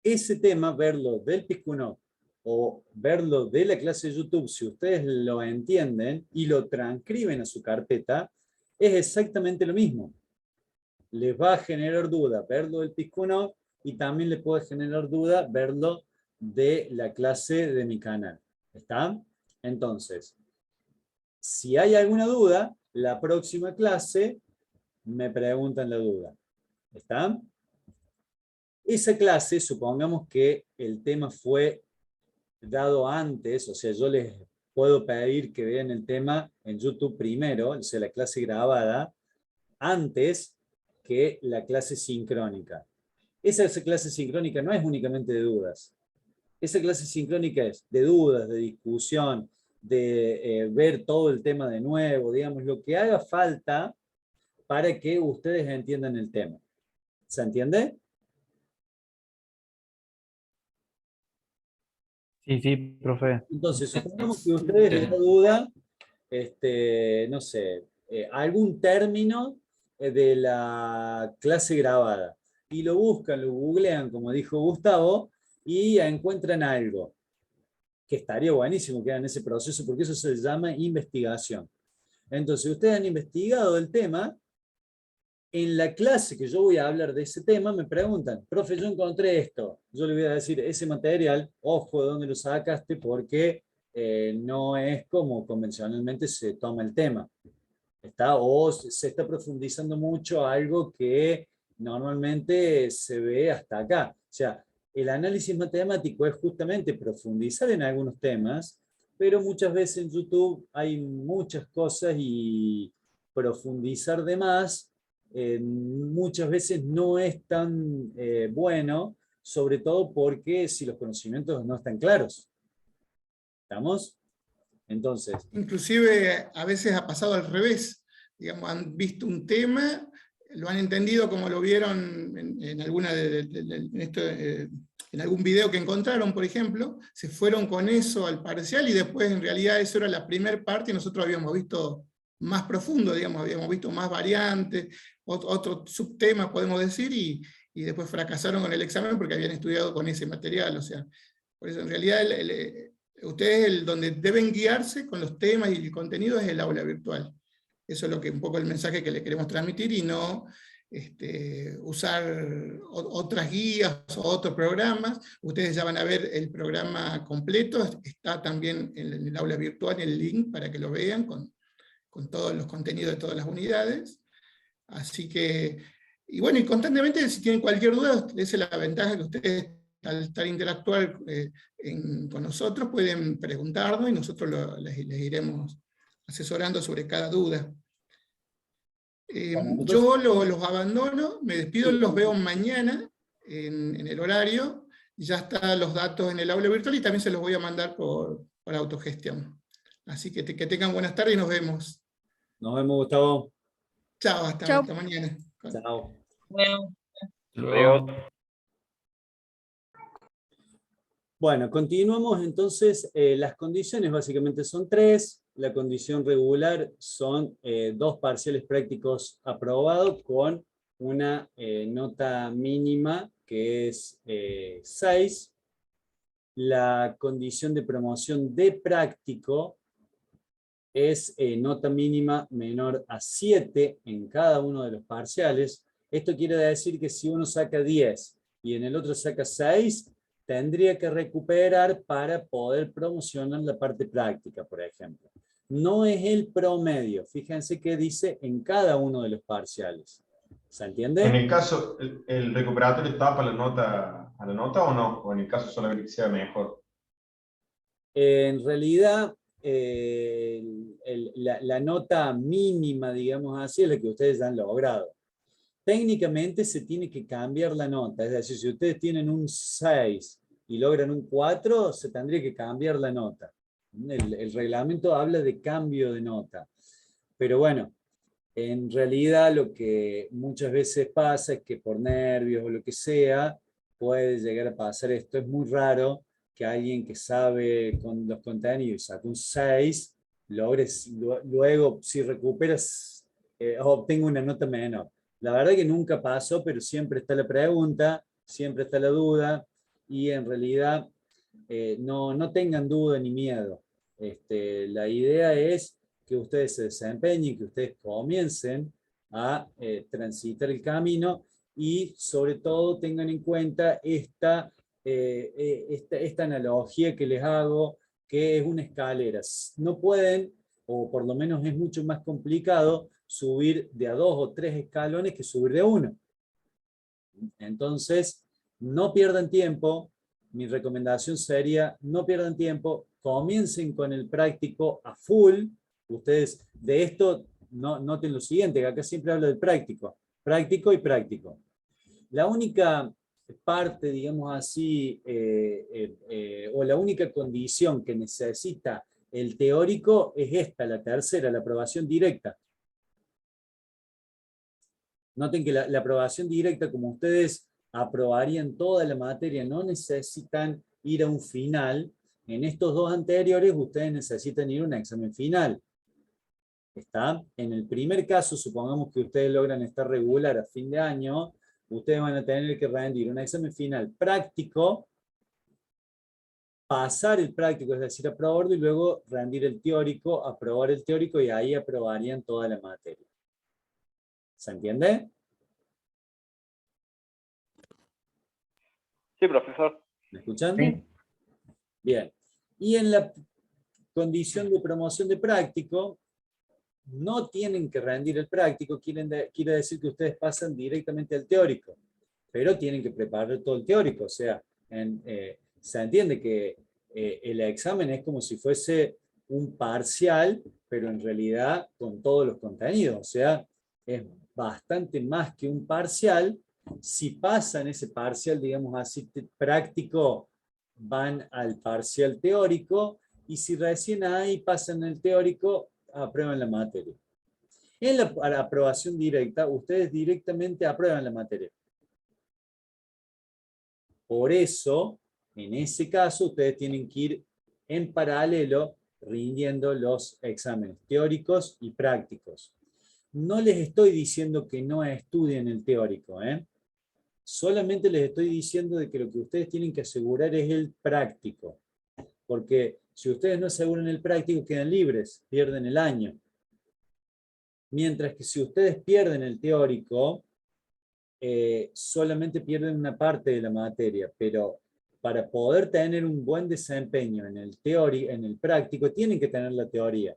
Ese tema, verlo del Piscuno o verlo de la clase de YouTube, si ustedes lo entienden y lo transcriben a su carpeta, es exactamente lo mismo. Les va a generar duda verlo del Piscuno, y también le puede generar duda verlo de la clase de mi canal. ¿Está? Entonces, si hay alguna duda, la próxima clase me preguntan la duda. ¿Está? Esa clase, supongamos que el tema fue dado antes, o sea, yo les puedo pedir que vean el tema en YouTube primero, o sea, la clase grabada, antes que la clase sincrónica. Esa clase sincrónica no es únicamente de dudas. Esa clase sincrónica es de dudas, de discusión, de ver todo el tema de nuevo, digamos, lo que haga falta para que ustedes entiendan el tema. ¿Se entiende? Sí, sí, profe. Entonces, supongamos que ustedes les da duda, no sé, algún término de la clase grabada. Y lo buscan, lo googlean, como dijo Gustavo, y encuentran algo. Que estaría buenísimo que hagan ese proceso, porque eso se llama investigación. Entonces, ustedes han investigado el tema. En la clase que yo voy a hablar de ese tema, me preguntan, profe, yo encontré esto. Yo le voy a decir, ese material, ojo de dónde lo sacaste, porque no es como convencionalmente se toma el tema. O se está profundizando mucho algo que normalmente se ve hasta acá. O sea, el análisis matemático es justamente profundizar en algunos temas, pero muchas veces en YouTube hay muchas cosas y profundizar de más muchas veces no es tan bueno, sobre todo porque si los conocimientos no están claros. ¿Estamos? Entonces. Inclusive a veces ha pasado al revés. Digamos, han visto un tema, lo han entendido como lo vieron en alguna en algún video que encontraron, por ejemplo, se fueron con eso al parcial y después en realidad eso era la primera parte y nosotros habíamos visto más profundo, digamos, habíamos visto más variantes, otro subtema podemos decir, y después fracasaron con el examen porque habían estudiado con ese material. O sea, por eso en realidad ustedes donde deben guiarse con los temas y el contenido es el aula virtual. Eso es lo que un poco el mensaje que le queremos transmitir, y no usar otras guías o otros programas. Ustedes ya van a ver el programa completo, está también en el aula virtual el link para que lo vean con todos los contenidos de todas las unidades. Así que, y bueno, y constantemente si tienen cualquier duda, esa es la ventaja que ustedes al estar interactuar con nosotros pueden preguntarnos y nosotros les iremos asesorando sobre cada duda. Yo los abandono, me despido, los veo mañana en el horario, y ya están los datos en el aula virtual y también se los voy a mandar por autogestión. Así que tengan buenas tardes y nos vemos. Nos vemos, Gustavo. Chao, hasta mañana. Chao. Luego. Bueno, continuamos entonces. Las condiciones básicamente son tres. La condición regular son 2 parciales prácticos aprobados con una nota mínima que es 6. La condición de promoción de práctico es nota mínima menor a 7 en cada uno de los parciales. Esto quiere decir que si uno saca 10 y en el otro saca 6, tendría que recuperar para poder promocionar la parte práctica, por ejemplo. No es el promedio, fíjense que dice en cada uno de los parciales. ¿Se entiende? En el caso, ¿el recuperatorio tapa a la nota o no? ¿O en el caso solamente que sea mejor? En realidad, la nota mínima, digamos así, es la que ustedes han logrado. Técnicamente se tiene que cambiar la nota, es decir, si ustedes tienen un 6 y logran un 4, se tendría que cambiar la nota. El reglamento habla de cambio de nota. Pero bueno, en realidad lo que muchas veces pasa es que por nervios o lo que sea, puede llegar a pasar esto. Es muy raro que alguien que sabe con los contenidos y saca un 6, logres, luego si recuperas, obtenga una nota menor. La verdad que nunca pasó, pero siempre está la pregunta, siempre está la duda, y en realidad no tengan duda ni miedo. La idea es que ustedes se desempeñen, que ustedes comiencen a transitar el camino, y sobre todo tengan en cuenta esta analogía que les hago, que es una escalera. No pueden, o por lo menos es mucho más complicado, subir de a 2 o 3 escalones que subir de 1. Entonces, no pierdan tiempo, mi recomendación sería no pierdan tiempo, comiencen con el práctico a full. Ustedes de esto noten lo siguiente, que acá siempre hablo del práctico, práctico y práctico. La única parte, digamos así, o la única condición que necesita el teórico es esta, la tercera, la aprobación directa. Noten que la aprobación directa, como ustedes aprobarían toda la materia, no necesitan ir a un final. En estos dos anteriores, ustedes necesitan ir a un examen final. ¿Está? En el primer caso, supongamos que ustedes logran estar regular a fin de año, ustedes van a tener que rendir un examen final práctico, pasar el práctico, es decir, aprobarlo, y luego rendir el teórico, aprobar el teórico, y ahí aprobarían toda la materia. ¿Se entiende? Sí, profesor. ¿Me escuchan? Sí. Bien. Y en la condición de promoción de práctico, no tienen que rendir el práctico, quiere decir que ustedes pasan directamente al teórico, pero tienen que preparar todo el teórico. O sea, se entiende que el examen es como si fuese un parcial, pero en realidad con todos los contenidos. O sea, es bastante más que un parcial. Si pasan ese parcial, digamos así, práctico, van al parcial teórico, y si recién ahí pasan el teórico, aprueban la materia. En la aprobación directa, ustedes directamente aprueban la materia. Por eso, en ese caso, ustedes tienen que ir en paralelo rindiendo los exámenes teóricos y prácticos. No les estoy diciendo que no estudien el teórico, solamente les estoy diciendo de que lo que ustedes tienen que asegurar es el práctico. Porque si ustedes no aseguran el práctico, quedan libres, pierden el año. Mientras que si ustedes pierden el teórico, solamente pierden una parte de la materia, pero para poder tener un buen desempeño en el práctico, tienen que tener la teoría.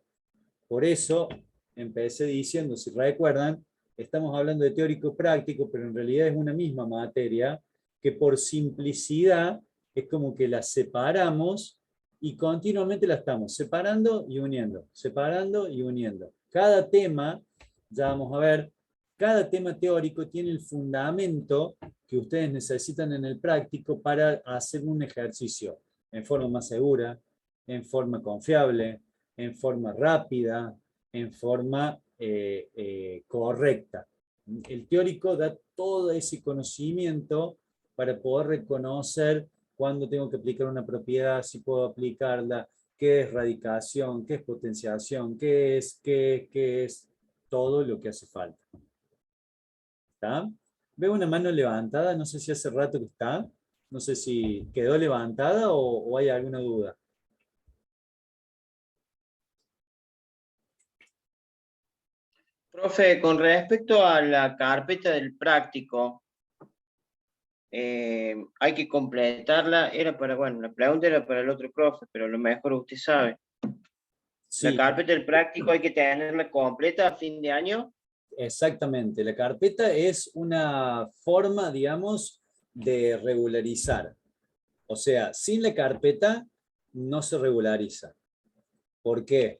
Por eso empecé diciendo, si recuerdan, estamos hablando de teórico práctico, pero en realidad es una misma materia, que por simplicidad es como que la separamos y continuamente la estamos separando y uniendo, separando y uniendo. Cada tema, ya vamos a ver, cada tema teórico tiene el fundamento que ustedes necesitan en el práctico para hacer un ejercicio en forma más segura, en forma confiable, en forma rápida, en forma correcta. El teórico da todo ese conocimiento para poder reconocer cuándo tengo que aplicar una propiedad, si puedo aplicarla, qué es radicación, qué es potenciación, qué es todo lo que hace falta. ¿Está? Veo una mano levantada, no sé si hace rato que está, no sé si quedó levantada o hay alguna duda. Profe, con respecto a la carpeta del práctico, hay que completarla, bueno, la pregunta era para el otro profe, pero a lo mejor usted sabe. Sí. ¿La carpeta del práctico hay que tenerla completa a fin de año? Exactamente, la carpeta es una forma, digamos, de regularizar. O sea, sin la carpeta no se regulariza. ¿Por qué?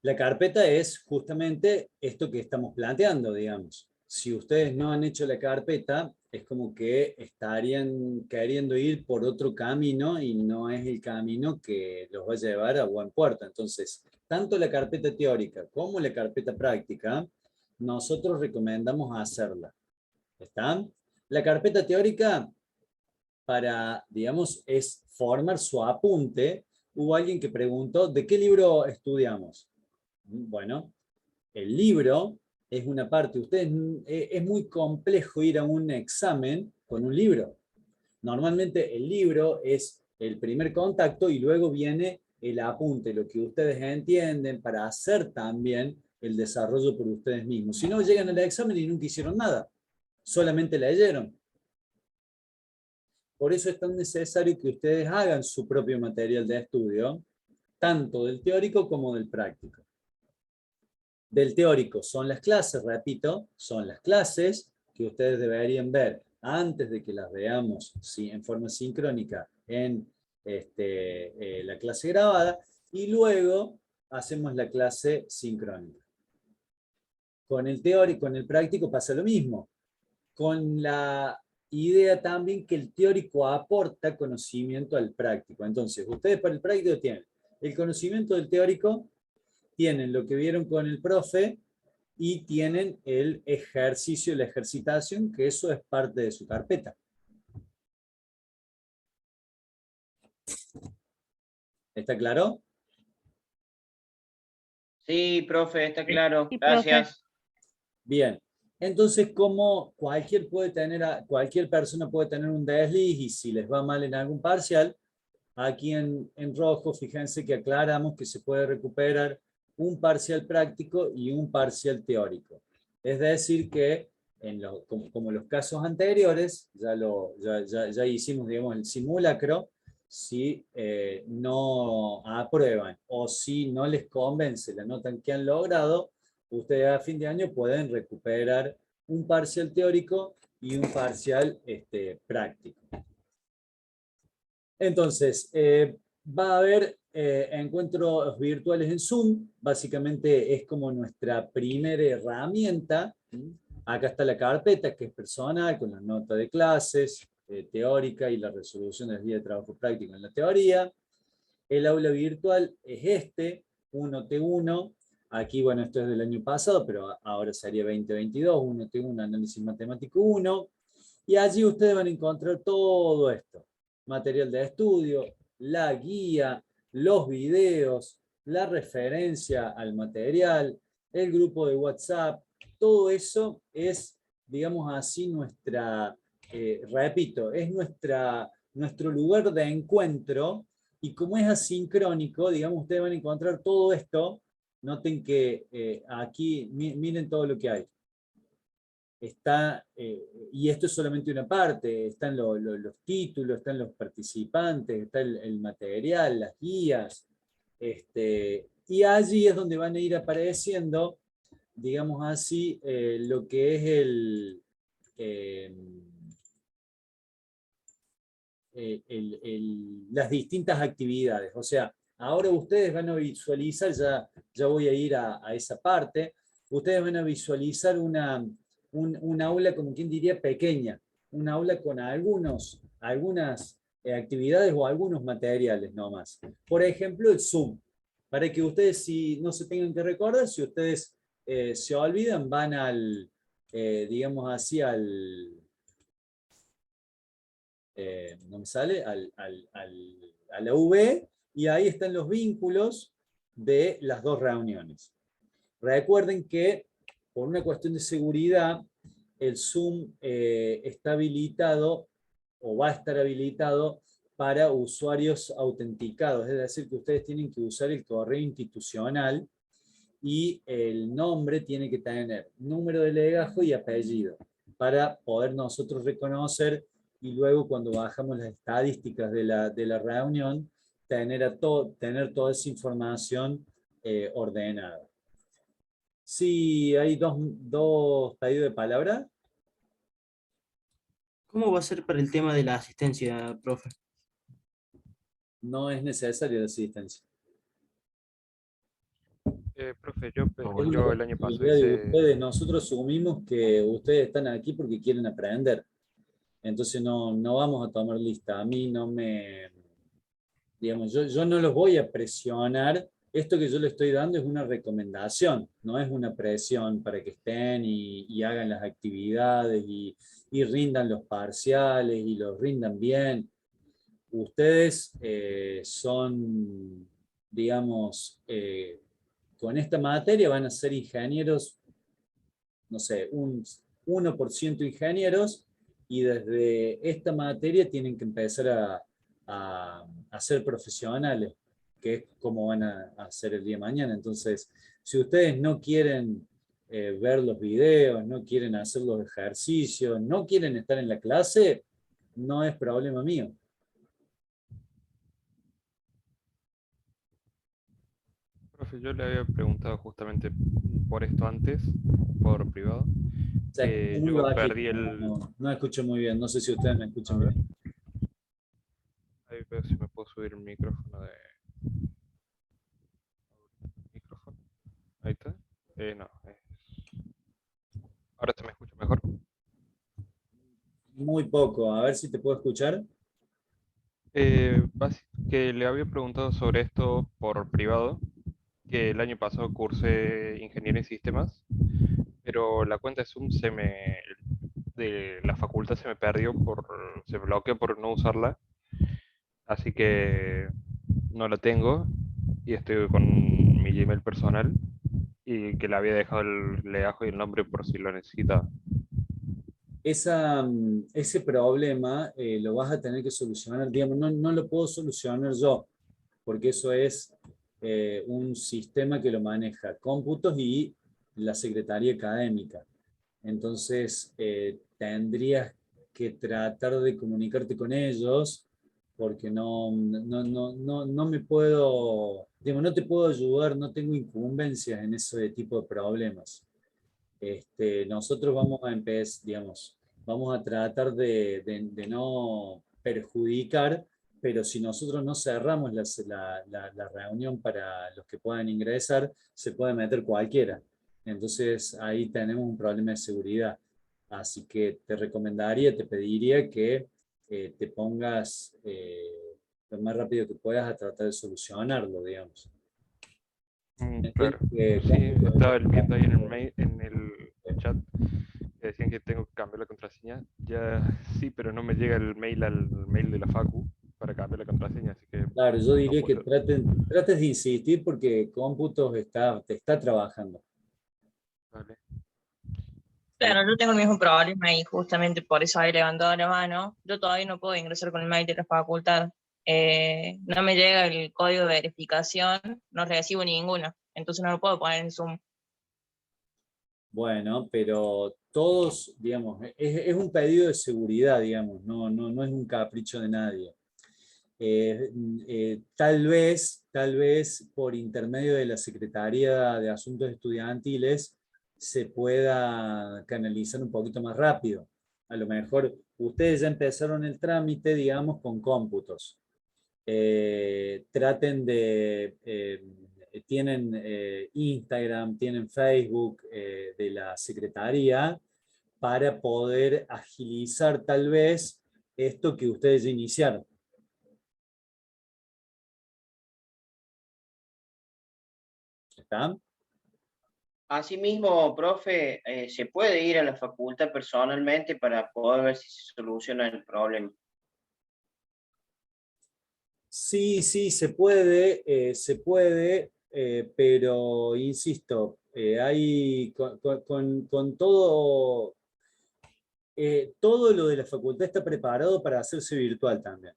La carpeta es justamente esto que estamos planteando, digamos. Si ustedes no han hecho la carpeta, es como que estarían queriendo ir por otro camino y no es el camino que los va a llevar a buen puerto. Entonces, tanto la carpeta teórica como la carpeta práctica, nosotros recomendamos hacerla. ¿Está? La carpeta teórica, para, digamos, es formar su apunte. Hubo alguien que preguntó, ¿de qué libro estudiamos? Bueno, el libro es una parte. Es muy complejo ir a un examen con un libro. Normalmente el libro es el primer contacto y luego viene el apunte, lo que ustedes entienden para hacer también el desarrollo por ustedes mismos. Si no, llegan al examen y nunca hicieron nada, solamente leyeron. Por eso es tan necesario que ustedes hagan su propio material de estudio, tanto del teórico como del práctico. Del teórico son las clases, repito, son las clases que ustedes deberían ver antes de que las veamos en forma sincrónica en la clase grabada, y luego hacemos la clase sincrónica. Con el teórico, con el práctico pasa lo mismo, con la idea también que el teórico aporta conocimiento al práctico. Entonces, ustedes para el práctico tienen el conocimiento del teórico, tienen lo que vieron con el profe, y tienen el ejercicio, la ejercitación, que eso es parte de su carpeta. ¿Está claro? Sí, profe, está claro. Sí, profe. Gracias. Bien. Entonces, como cualquier persona puede tener un desliz, y si les va mal en algún parcial, aquí en rojo, fíjense que aclaramos que se puede recuperar un parcial práctico y un parcial teórico. Es decir que, como los casos anteriores, ya hicimos, digamos, el simulacro. Si no aprueban o si no les convence la nota que han logrado, ustedes a fin de año pueden recuperar un parcial teórico y un parcial práctico. Entonces, va a haber encuentros virtuales en Zoom. Básicamente es como nuestra primera herramienta. Acá está la carpeta, que es personal, con las notas de clases, teórica, y la resolución del día de trabajo práctico en la teoría. El aula virtual es 1T1. Aquí, bueno, esto es del año pasado, pero ahora sería 2022, 1T1, análisis matemático 1. Y allí ustedes van a encontrar todo esto. Material de estudio, la guía, los videos, la referencia al material, el grupo de WhatsApp. Todo eso es, digamos así, repito, es nuestro lugar de encuentro, y como es asincrónico, digamos, ustedes van a encontrar todo esto. Noten que aquí, miren todo lo que hay. Está, y esto es solamente una parte, están los títulos, están los participantes, está el material, las guías, y allí es donde van a ir apareciendo, digamos así, lo que es las distintas actividades. O sea, ahora ustedes van a visualizar, ya voy a ir a esa parte, ustedes van a visualizar un aula, como quien diría, pequeña, un aula con algunas actividades o algunos materiales nomás. Por ejemplo, el Zoom, para que ustedes, si no se tengan que recordar, si ustedes se olvidan, van digamos así, no me sale, a la V, y ahí están los vínculos de las dos reuniones. Recuerden que, por una cuestión de seguridad, el Zoom está habilitado, o va a estar habilitado, para usuarios autenticados. Es decir, que ustedes tienen que usar el correo institucional, y el nombre tiene que tener número de legajo y apellido, para poder nosotros reconocer, y luego cuando bajamos las estadísticas de la reunión, tener toda esa información ordenada. Sí, hay dos pedidos de palabra. ¿Cómo va a ser para el tema de la asistencia, profe? No es necesaria la asistencia. Profe, yo el año pasado Ustedes, nosotros asumimos que ustedes están aquí porque quieren aprender. Entonces no vamos a tomar lista. A mí no me... Digamos, yo no los voy a presionar. Esto que yo les estoy dando es una recomendación, no es una presión para que estén y hagan las actividades y rindan los parciales y los rindan bien. Ustedes son, digamos, con esta materia van a ser ingenieros, no sé, un 1% ingenieros, y desde esta materia tienen que empezar a ser profesionales, que es como van a hacer el día de mañana. Entonces, si ustedes no quieren ver los videos, no quieren hacer los ejercicios, no quieren estar en la clase, no es problema mío. Profe, yo le había preguntado justamente por esto antes, por privado, Se escucha muy Yo bajito, perdí el... no escucho muy bien, no sé si ustedes me escuchan bien. Ahí veo si me puedo subir el micrófono de... ¿Micrófono? Ahí está. No, ahora se me escucha mejor. Muy poco, a ver si te puedo escuchar. Que le había preguntado sobre esto por privado, que el año pasado cursé Ingeniería en Sistemas, pero la cuenta de Zoom de la facultad se me perdió se bloqueó por no usarla, así que no la tengo y estoy con mi Gmail personal y que le había dejado el legajo y el nombre por si lo necesita. Ese problema lo vas a tener que solucionar, digamos, no lo puedo solucionar yo, porque eso es un sistema que lo maneja cómputos y la Secretaría Académica. Entonces, tendrías que tratar de comunicarte con ellos, porque no me puedo, digamos, no te puedo ayudar, no tengo incumbencias en ese tipo de problemas. Nosotros vamos a empezar, digamos, vamos a tratar de no perjudicar, pero si nosotros no cerramos la reunión para los que puedan ingresar, se puede meter cualquiera. Entonces ahí tenemos un problema de seguridad. Así que te recomendaría, te pediría que te pongas lo más rápido que puedas a tratar de solucionarlo, digamos. Claro. Sí, estaba viendo ahí en el mail, en el chat, que decían que tengo que cambiar la contraseña. Ya sí, pero no me llega el mail al mail de la Facu para cambiar la contraseña, así que... Claro, yo diría que trates de insistir porque cómputos te está trabajando. Vale. Claro, yo tengo el mismo problema y justamente por eso he levantado la mano. Yo todavía no puedo ingresar con el mail de la facultad. No me llega el código de verificación, no recibo ninguno, entonces no lo puedo poner en Zoom. Bueno, pero todos, digamos, es un pedido de seguridad, digamos, no es un capricho de nadie. Tal vez por intermedio de la Secretaría de Asuntos Estudiantiles se pueda canalizar un poquito más rápido. A lo mejor ustedes ya empezaron el trámite, digamos, con cómputos. Traten tienen Instagram, tienen Facebook de la Secretaría para poder agilizar tal vez esto que ustedes ya iniciaron. ¿Está? Asimismo, profe, ¿se puede ir a la facultad personalmente para poder ver si se soluciona el problema? Sí, se puede, pero insisto, hay con todo, todo lo de la facultad está preparado para hacerse virtual también.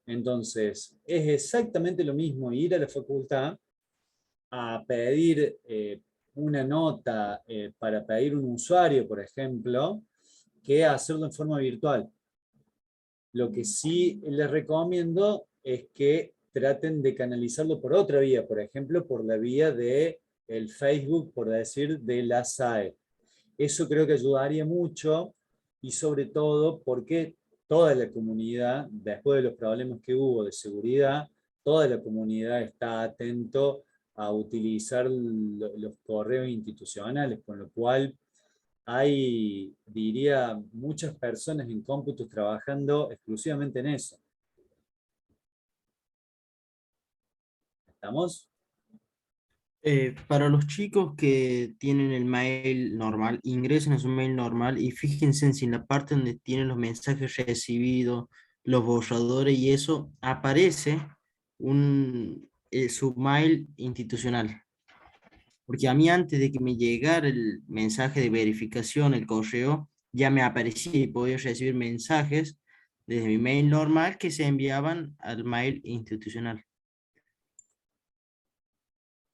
Entonces, es exactamente lo mismo ir a la facultad a pedir una nota para pedir un usuario, por ejemplo, que hacerlo en forma virtual. Lo que sí les recomiendo es que traten de canalizarlo por otra vía, por ejemplo, por la vía del Facebook, por decir, de la SAE. Eso creo que ayudaría mucho y sobre todo porque toda la comunidad, después de los problemas que hubo de seguridad, toda la comunidad está atento a utilizar los correos institucionales, con lo cual hay, diría, muchas personas en cómputos trabajando exclusivamente en eso. ¿Estamos? Para los chicos que tienen el mail normal, ingresen a su mail normal y fíjense en si en la parte donde tienen los mensajes recibidos, los borradores y eso, aparece su mail institucional. Porque a mí antes de que me llegara el mensaje de verificación, el correo, ya me aparecía y podía recibir mensajes desde mi mail normal que se enviaban al mail institucional.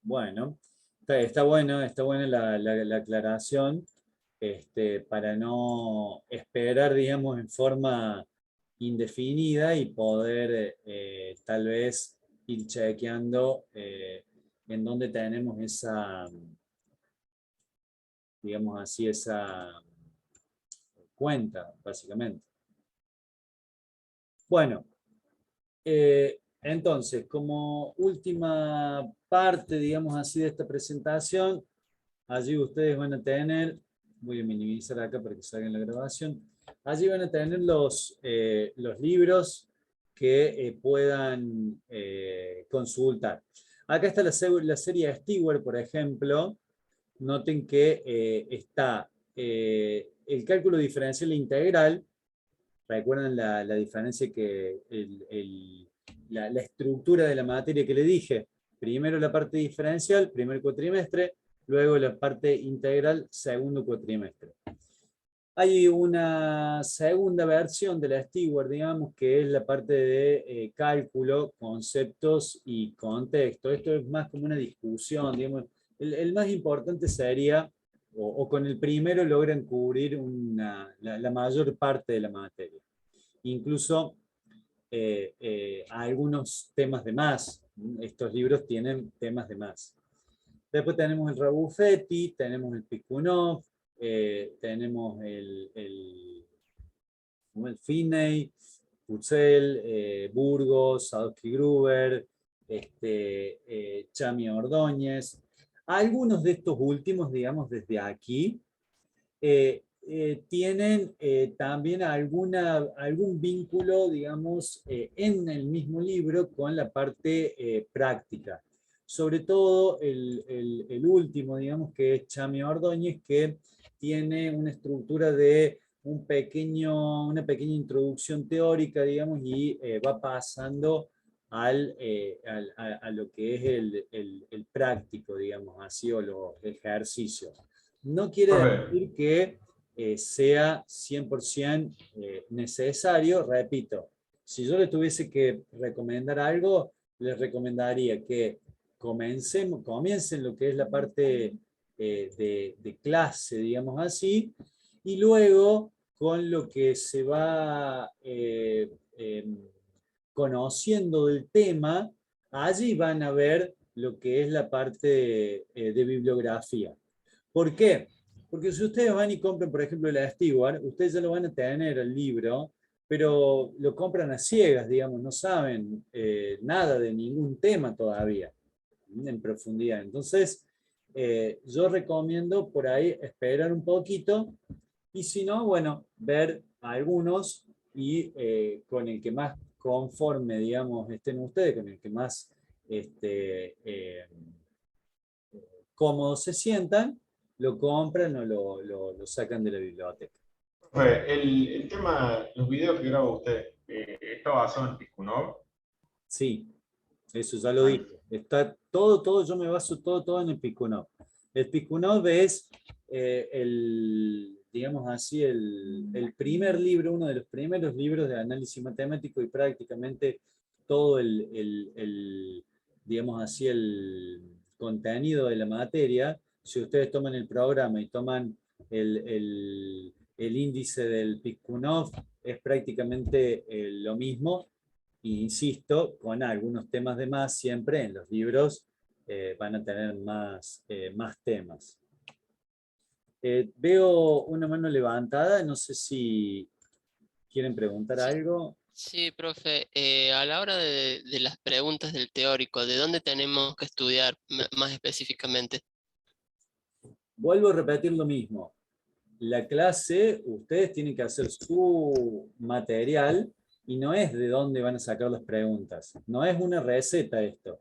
Bueno, está buena la aclaración, para no esperar, digamos, en forma indefinida y poder tal vez ir chequeando en dónde tenemos esa, digamos así, cuenta, básicamente. Bueno, entonces, como última parte, digamos así, de esta presentación, allí ustedes van a tener, voy a minimizar acá para que salga en la grabación, allí van a tener los libros que puedan consultar. Acá está la serie Stewart, por ejemplo. Noten que está el cálculo diferencial integral. ¿Recuerdan la diferencia que la estructura de la materia que le dije? Primero la parte diferencial, primer cuatrimestre, luego la parte integral, segundo cuatrimestre. Hay una segunda versión de la Stewart, digamos, que es la parte de cálculo, conceptos y contexto. Esto es más como una discusión, digamos. El más importante sería, o con el primero logran cubrir la mayor parte de la materia. Incluso algunos temas de más. Estos libros tienen temas de más. Después tenemos el Rabuffetti, tenemos el Pikunov, tenemos el Finney, Purcell, Burgos, Sadowski-Gruber, Chami Ordóñez. Algunos de estos últimos, digamos, desde aquí, tienen también algún vínculo, digamos, en el mismo libro con la parte práctica. Sobre todo el último, digamos, que es Chami Ordóñez, que tiene una estructura de una pequeña introducción teórica, digamos, y va pasando a lo que es el práctico, digamos así, o los ejercicios. No quiere decir que sea 100% necesario. Repito, si yo le tuviese que recomendar algo, les recomendaría que comiencen lo que es la parte de clase, digamos así, y luego con lo que se va conociendo del tema, allí van a ver lo que es la parte de bibliografía. ¿Por qué? Porque si ustedes van y compran, por ejemplo, la Stewart, ustedes ya lo van a tener el libro, pero lo compran a ciegas, digamos, no saben nada de ningún tema todavía, en profundidad. Entonces, yo recomiendo por ahí esperar un poquito, y si no, bueno, ver algunos y con el que más conforme, digamos, estén ustedes, con el que más cómodos se sientan, lo compran o lo sacan de la biblioteca. El tema, los videos que graba usted, ¿está basado en Pikunov? Sí, eso ya lo dije. Está todo, yo me baso todo en el Pikunov. El Pikunov es digamos así, el primer libro, uno de los primeros libros de análisis matemático y prácticamente todo digamos así, el contenido de la materia. Si ustedes toman el programa y toman el índice del Pikunov, es prácticamente lo mismo. Insisto, con algunos temas de más, siempre en los libros van a tener más temas. Veo una mano levantada, no sé si quieren preguntar algo. Sí, profe, a la hora de las preguntas del teórico, ¿de dónde tenemos que estudiar más específicamente? Vuelvo a repetir lo mismo. La clase, ustedes tienen que hacer su material y no es de dónde van a sacar las preguntas. No es una receta esto.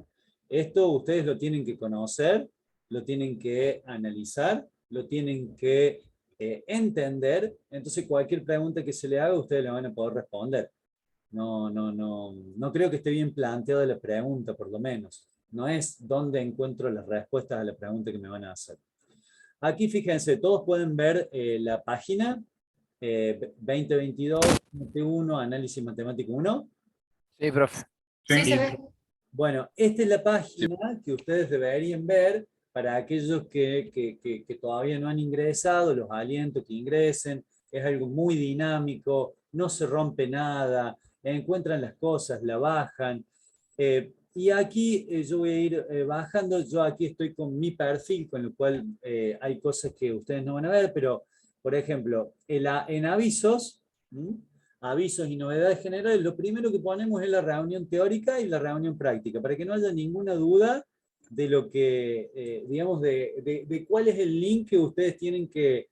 Esto ustedes lo tienen que conocer, lo tienen que analizar, lo tienen que entender. Entonces cualquier pregunta que se le haga, ustedes la van a poder responder. No creo que esté bien planteada la pregunta, por lo menos. No es dónde encuentro las respuestas a la pregunta que me van a hacer. Aquí fíjense, todos pueden ver la página 2022, T1, Análisis Matemático 1. Sí, profe. Sí, se ve. Bueno, esta es la página que ustedes deberían ver para aquellos que todavía no han ingresado, los aliento que ingresen. Es algo muy dinámico, no se rompe nada, encuentran las cosas, la bajan. Y aquí yo voy a ir bajando. Yo aquí estoy con mi perfil, con lo cual hay cosas que ustedes no van a ver, pero Por ejemplo, en avisos, avisos y novedades generales, lo primero que ponemos es la reunión teórica y la reunión práctica, para que no haya ninguna duda de lo que, digamos, de cuál es el link que ustedes tienen que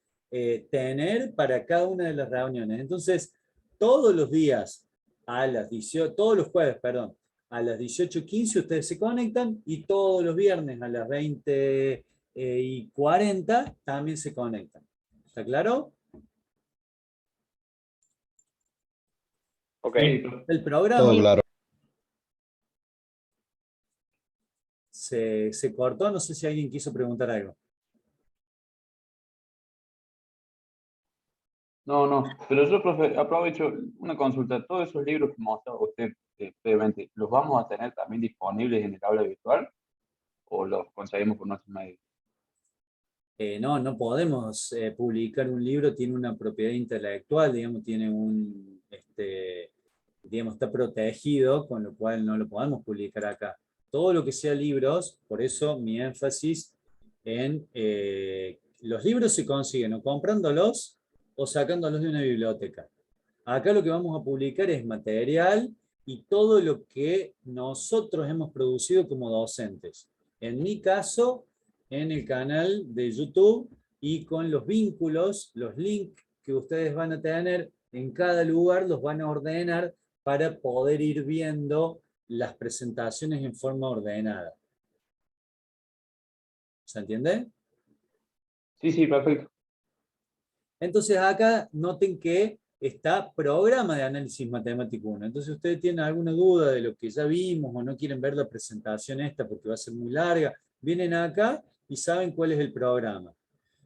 tener para cada una de las reuniones. Entonces, todos los días, todos los jueves, perdón, a las 18:15 ustedes se conectan, y todos los viernes a las 20:40 también se conectan. ¿Está claro? Ok. El programa Todo claro. se cortó, no sé si alguien quiso preguntar algo. No, pero yo, profe, aprovecho una consulta. Todos esos libros que mostró usted previamente, ¿los vamos a tener también disponibles en el aula virtual o los conseguimos por nuestros medios? No podemos publicar un libro, tiene una propiedad intelectual, digamos, tiene digamos, está protegido, con lo cual no lo podemos publicar acá. Todo lo que sea libros, por eso mi énfasis en los libros se consiguen o comprándolos o sacándolos de una biblioteca. Acá lo que vamos a publicar es material y todo lo que nosotros hemos producido como docentes. En mi caso, en el canal de YouTube, y con los vínculos, los links que ustedes van a tener en cada lugar, los van a ordenar para poder ir viendo las presentaciones en forma ordenada. ¿Se entiende? Sí, perfecto. Entonces acá noten que está programa de análisis matemático 1. Entonces ustedes tienen alguna duda de lo que ya vimos o no quieren ver la presentación esta porque va a ser muy larga, vienen acá y saben cuál es el programa.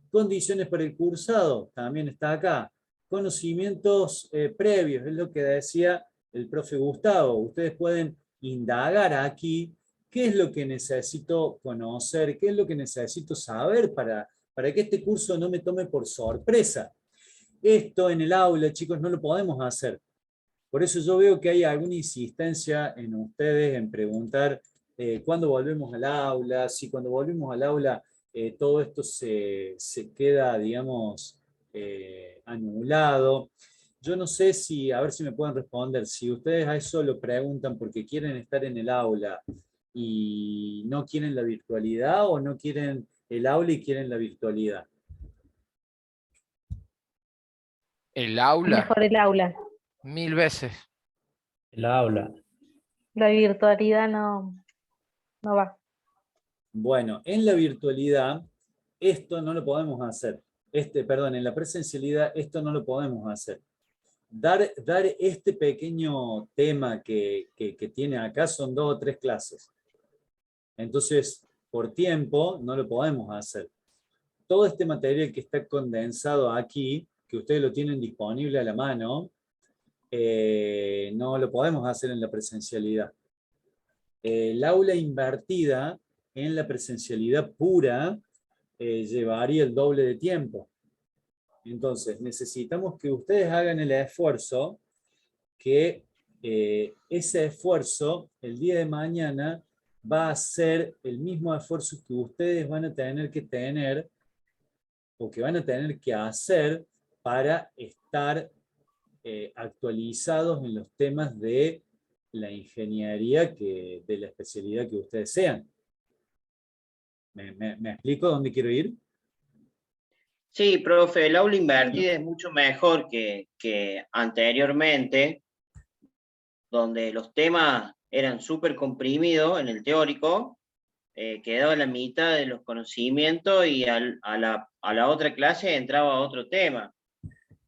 Condiciones para el cursado, también está acá. Conocimientos previos, es lo que decía el profe Gustavo. Ustedes pueden indagar aquí qué es lo que necesito conocer, qué es lo que necesito saber para que este curso no me tome por sorpresa. Esto en el aula, chicos, no lo podemos hacer. Por eso yo veo que hay alguna insistencia en ustedes en preguntar cuándo volvemos al aula, si cuando volvemos al aula todo esto se queda, digamos, anulado. Yo no sé si, a ver si me pueden responder, si ustedes a eso lo preguntan porque quieren estar en el aula y no quieren la virtualidad, o no quieren el aula y quieren la virtualidad. El aula. Mejor el aula. 1000 veces. El aula. La virtualidad no va. Bueno, en la virtualidad esto no lo podemos hacer. En la presencialidad esto no lo podemos hacer. Dar este pequeño tema que tiene acá son 2 o 3 clases. Entonces, por tiempo no lo podemos hacer. Todo este material que está condensado aquí, que ustedes lo tienen disponible a la mano, no lo podemos hacer en la presencialidad. El aula invertida en la presencialidad pura llevaría el doble de tiempo. Entonces, necesitamos que ustedes hagan el esfuerzo, que ese esfuerzo, el día de mañana, va a ser el mismo esfuerzo que ustedes van a tener que tener, o que van a tener que hacer para estar actualizados en los temas de la ingeniería, de la especialidad que ustedes sean. ¿Me explico dónde quiero ir? Sí, profe, el aula invertida es mucho mejor que anteriormente, donde los temas eran súper comprimidos en el teórico, quedaba la mitad de los conocimientos y a la otra clase entraba otro tema.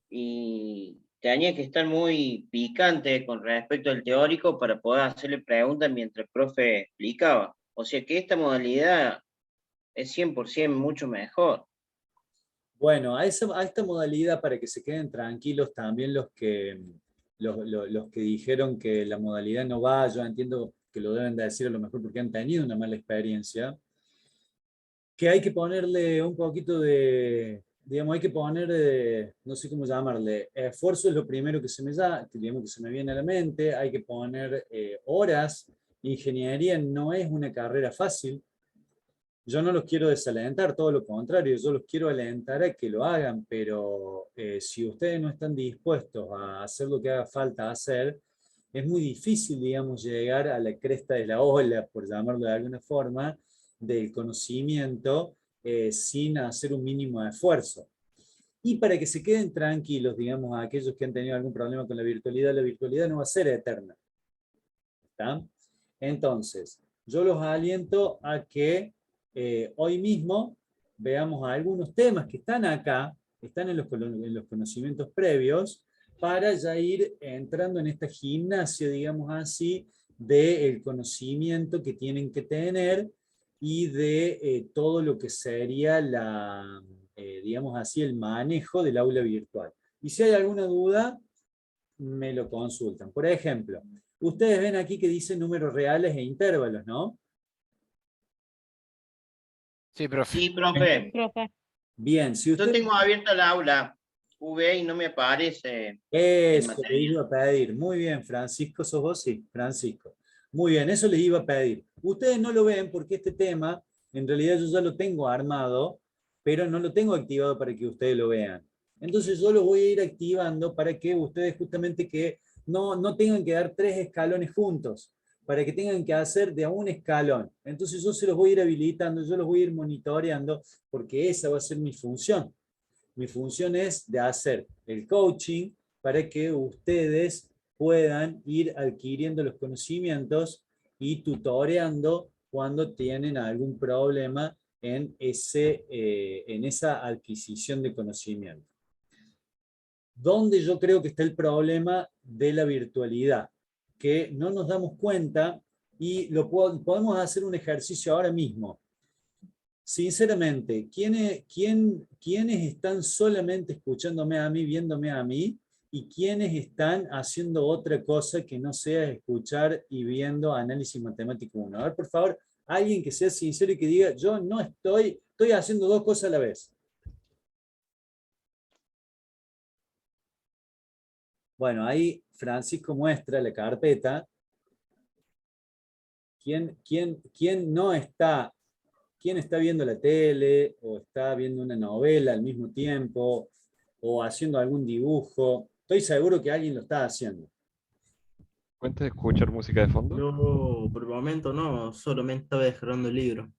Y tenía que estar muy picante con respecto al teórico para poder hacerle preguntas mientras el profe explicaba. O sea que esta modalidad es 100% mucho mejor. Bueno, a esta modalidad, para que se queden tranquilos también los que dijeron que la modalidad no va, yo entiendo que lo deben de decir a lo mejor porque han tenido una mala experiencia, que hay que ponerle un poquito de, digamos, hay que poner, no sé cómo llamarle, esfuerzo es lo primero que se me viene a la mente, hay que poner horas. Ingeniería no es una carrera fácil. yo no los quiero desalentar, todo lo contrario, yo los quiero alentar a que lo hagan, pero si ustedes no están dispuestos a hacer lo que haga falta hacer, es muy difícil, digamos, llegar a la cresta de la ola, por llamarlo de alguna forma, del conocimiento sin hacer un mínimo de esfuerzo. Y para que se queden tranquilos, digamos, a aquellos que han tenido algún problema con la virtualidad no va a ser eterna. ¿Está? Entonces, yo los aliento a que hoy mismo veamos algunos temas que están acá, están en los conocimientos previos, para ya ir entrando en esta gimnasia, digamos así, del conocimiento que tienen que tener y de todo lo que sería digamos así, el manejo del aula virtual. Y si hay alguna duda, me lo consultan. Por ejemplo, ustedes ven aquí que dice números reales e intervalos, ¿no? Sí, profe. Sí, profe. Bien, si usted... Yo tengo abierta el aula V y no me aparece. Eso le iba a pedir. Muy bien, Francisco, ¿sos vos? Sí, Francisco. Muy bien, eso les iba a pedir. Ustedes no lo ven porque este tema, en realidad yo ya lo tengo armado, pero no lo tengo activado para que ustedes lo vean. Entonces yo lo voy a ir activando para que ustedes justamente que no tengan que dar 3 escalones juntos, para que tengan que hacer de a un escalón. Entonces yo se los voy a ir habilitando, yo los voy a ir monitoreando, porque esa va a ser mi función. Mi función es de hacer el coaching para que ustedes puedan ir adquiriendo los conocimientos y tutoreando cuando tienen algún problema en esa adquisición de conocimiento. ¿Dónde yo creo que está el problema de la virtualidad? Que no nos damos cuenta y podemos hacer un ejercicio ahora mismo. Sinceramente, ¿quiénes están solamente escuchándome a mí, viéndome a mí? ¿Y quiénes están haciendo otra cosa que no sea escuchar y viendo análisis matemático 1? A ver, por favor, alguien que sea sincero y que diga, yo no estoy haciendo 2 cosas a la vez. Bueno, ahí Francisco muestra la carpeta. ¿Quién no está? ¿Quién está viendo la tele o está viendo una novela al mismo tiempo o haciendo algún dibujo? Estoy seguro que alguien lo está haciendo. ¿Cuenta de escuchar música de fondo? Yo por el momento no, solamente estaba descargando el libro.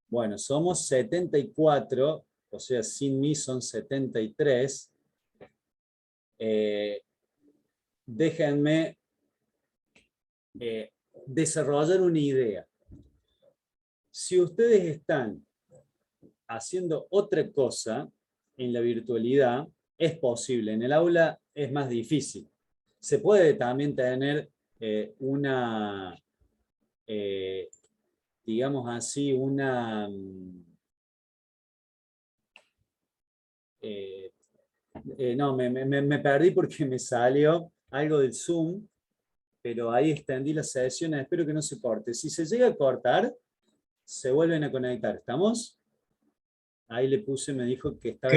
Bueno, somos 74, o sea, sin mí son 73. Déjenme desarrollar una idea. Si ustedes están haciendo otra cosa en la virtualidad, es posible. En el aula es más difícil. Se puede también tener digamos así, no, me perdí porque me salió algo del Zoom, pero ahí extendí la sesión, espero que no se corte. Si se llega a cortar, se vuelven a conectar. ¿Estamos? Ahí le puse, me dijo que estaba...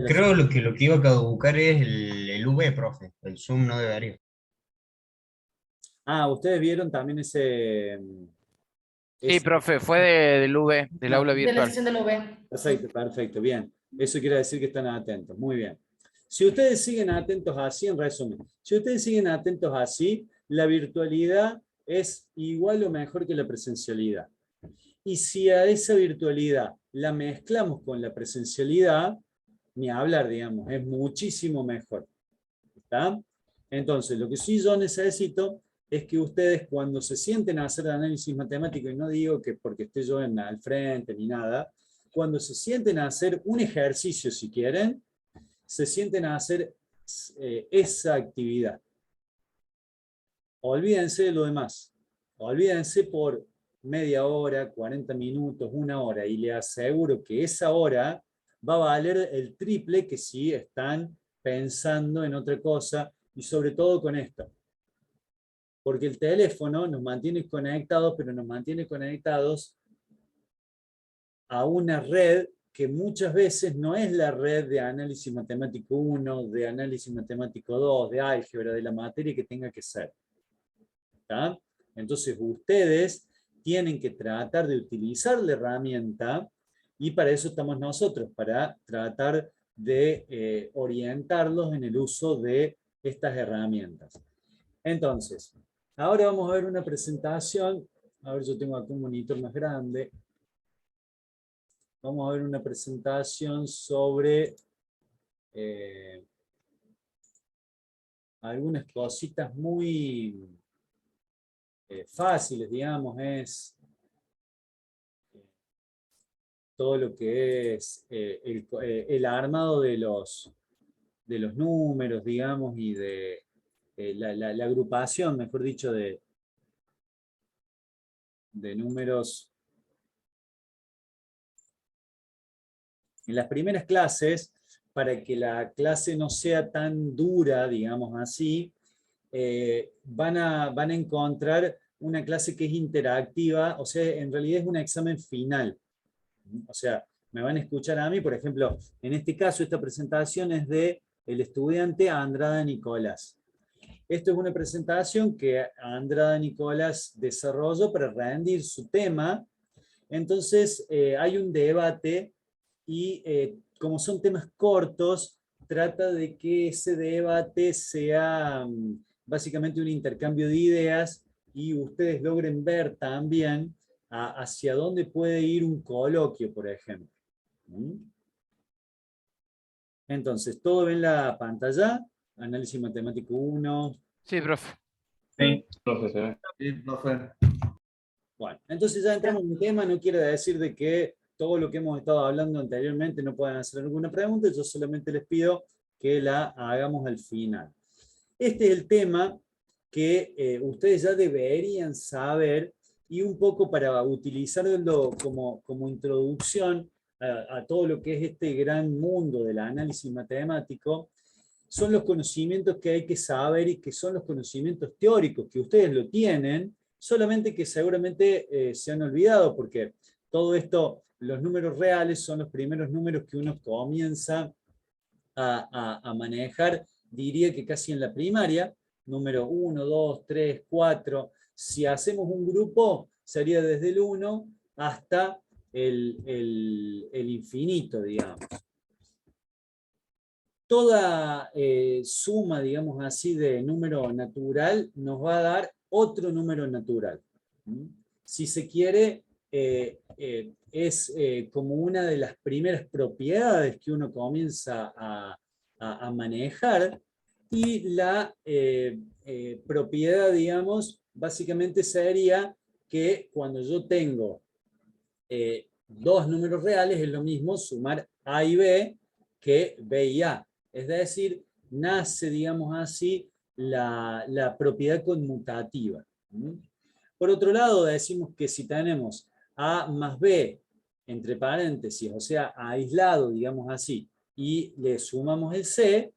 Creo lo que iba a caducar es el V, profe. El Zoom no debería. Ah, ¿ustedes vieron también ese... Sí, profe, fue del UV, del aula virtual. De la sesión del UV. Perfecto, perfecto, bien. Eso quiere decir que están atentos, muy bien. Si ustedes siguen atentos así, en resumen, si ustedes siguen atentos así, la virtualidad es igual o mejor que la presencialidad. Y si a esa virtualidad la mezclamos con la presencialidad, ni hablar, digamos, es muchísimo mejor. ¿Está? Entonces, lo que sí yo necesito es que ustedes cuando se sienten a hacer análisis matemático, y no digo que porque esté yo al frente ni nada, cuando se sienten a hacer un ejercicio, si quieren, se sienten a hacer esa actividad. Olvídense de lo demás. Olvídense por media hora, 40 minutos, 1 hora, y le aseguro que esa hora va a valer el triple que si están pensando en otra cosa, y sobre todo con esto. Porque el teléfono nos mantiene conectados, pero nos mantiene conectados a una red que muchas veces no es la red de análisis matemático 1, de análisis matemático 2, de álgebra, de la materia que tenga que ser. ¿Está? Entonces ustedes tienen que tratar de utilizar la herramienta, y para eso estamos nosotros, para tratar de orientarlos en el uso de estas herramientas. Entonces, ahora vamos a ver una presentación. A ver, yo tengo acá un monitor más grande. Vamos a ver una presentación sobre algunas cositas muy fáciles, digamos, es todo lo que es el armado de los números, digamos, y de la agrupación, mejor dicho, de números. En las primeras clases, para que la clase no sea tan dura, digamos así, van a encontrar una clase que es interactiva, o sea, en realidad es un examen final. O sea, me van a escuchar a mí, por ejemplo, en este caso, esta presentación es de el estudiante Andrada Nicolás. Esto es una presentación que Andrada Nicolás desarrolló para rendir su tema. Entonces, hay un debate y como son temas cortos, trata de que ese debate sea básicamente un intercambio de ideas y ustedes logren ver también hacia dónde puede ir un coloquio, por ejemplo. Entonces, ¿todo ven la pantalla? Análisis matemático 1. Sí, profe. Sí, profe. Sí, profe. Bueno, entonces ya entramos en un tema, no quiere decir de que todo lo que hemos estado hablando anteriormente no puedan hacer alguna pregunta, yo solamente les pido que la hagamos al final. Este es el tema que ustedes ya deberían saber, y un poco para utilizarlo como introducción a todo lo que es este gran mundo del análisis matemático, son los conocimientos que hay que saber y que son los conocimientos teóricos, que ustedes lo tienen, solamente que seguramente se han olvidado, porque todo esto, los números reales son los primeros números que uno comienza a manejar, diría que casi en la primaria, número 1, 2, 3, 4. Si hacemos un grupo, sería desde el 1 hasta el infinito, digamos. Toda suma, digamos así, de número natural nos va a dar otro número natural. Si se quiere, es como una de las primeras propiedades que uno comienza a manejar, y la propiedad, digamos, básicamente sería que cuando yo tengo dos números reales es lo mismo sumar A y B que B y A. Es decir, nace, digamos así, la propiedad conmutativa. Por otro lado, decimos que si tenemos A más B, entre paréntesis, o sea, aislado, digamos así, y le sumamos el C,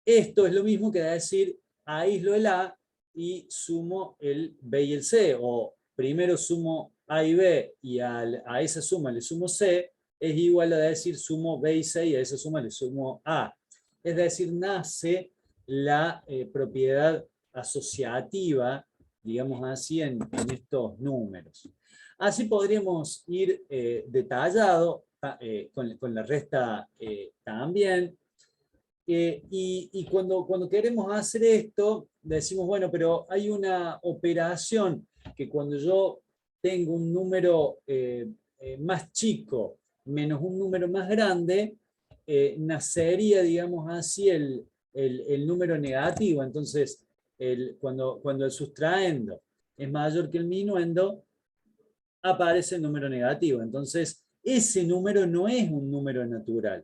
esto es lo mismo que decir aíslo el A y sumo el B y el C, o primero sumo A y B y a esa suma le sumo C, es igual a decir sumo B y C y a esa suma le sumo A. Es decir, nace la propiedad asociativa, digamos así, en estos números. Así podríamos ir detallado con la resta también. Y cuando queremos hacer esto, decimos, bueno, pero hay una operación que cuando yo tengo un número más chico menos un número más grande, nacería, digamos así, el número negativo. Entonces, cuando el sustraendo es mayor que el minuendo, aparece el número negativo. Entonces, ese número no es un número natural.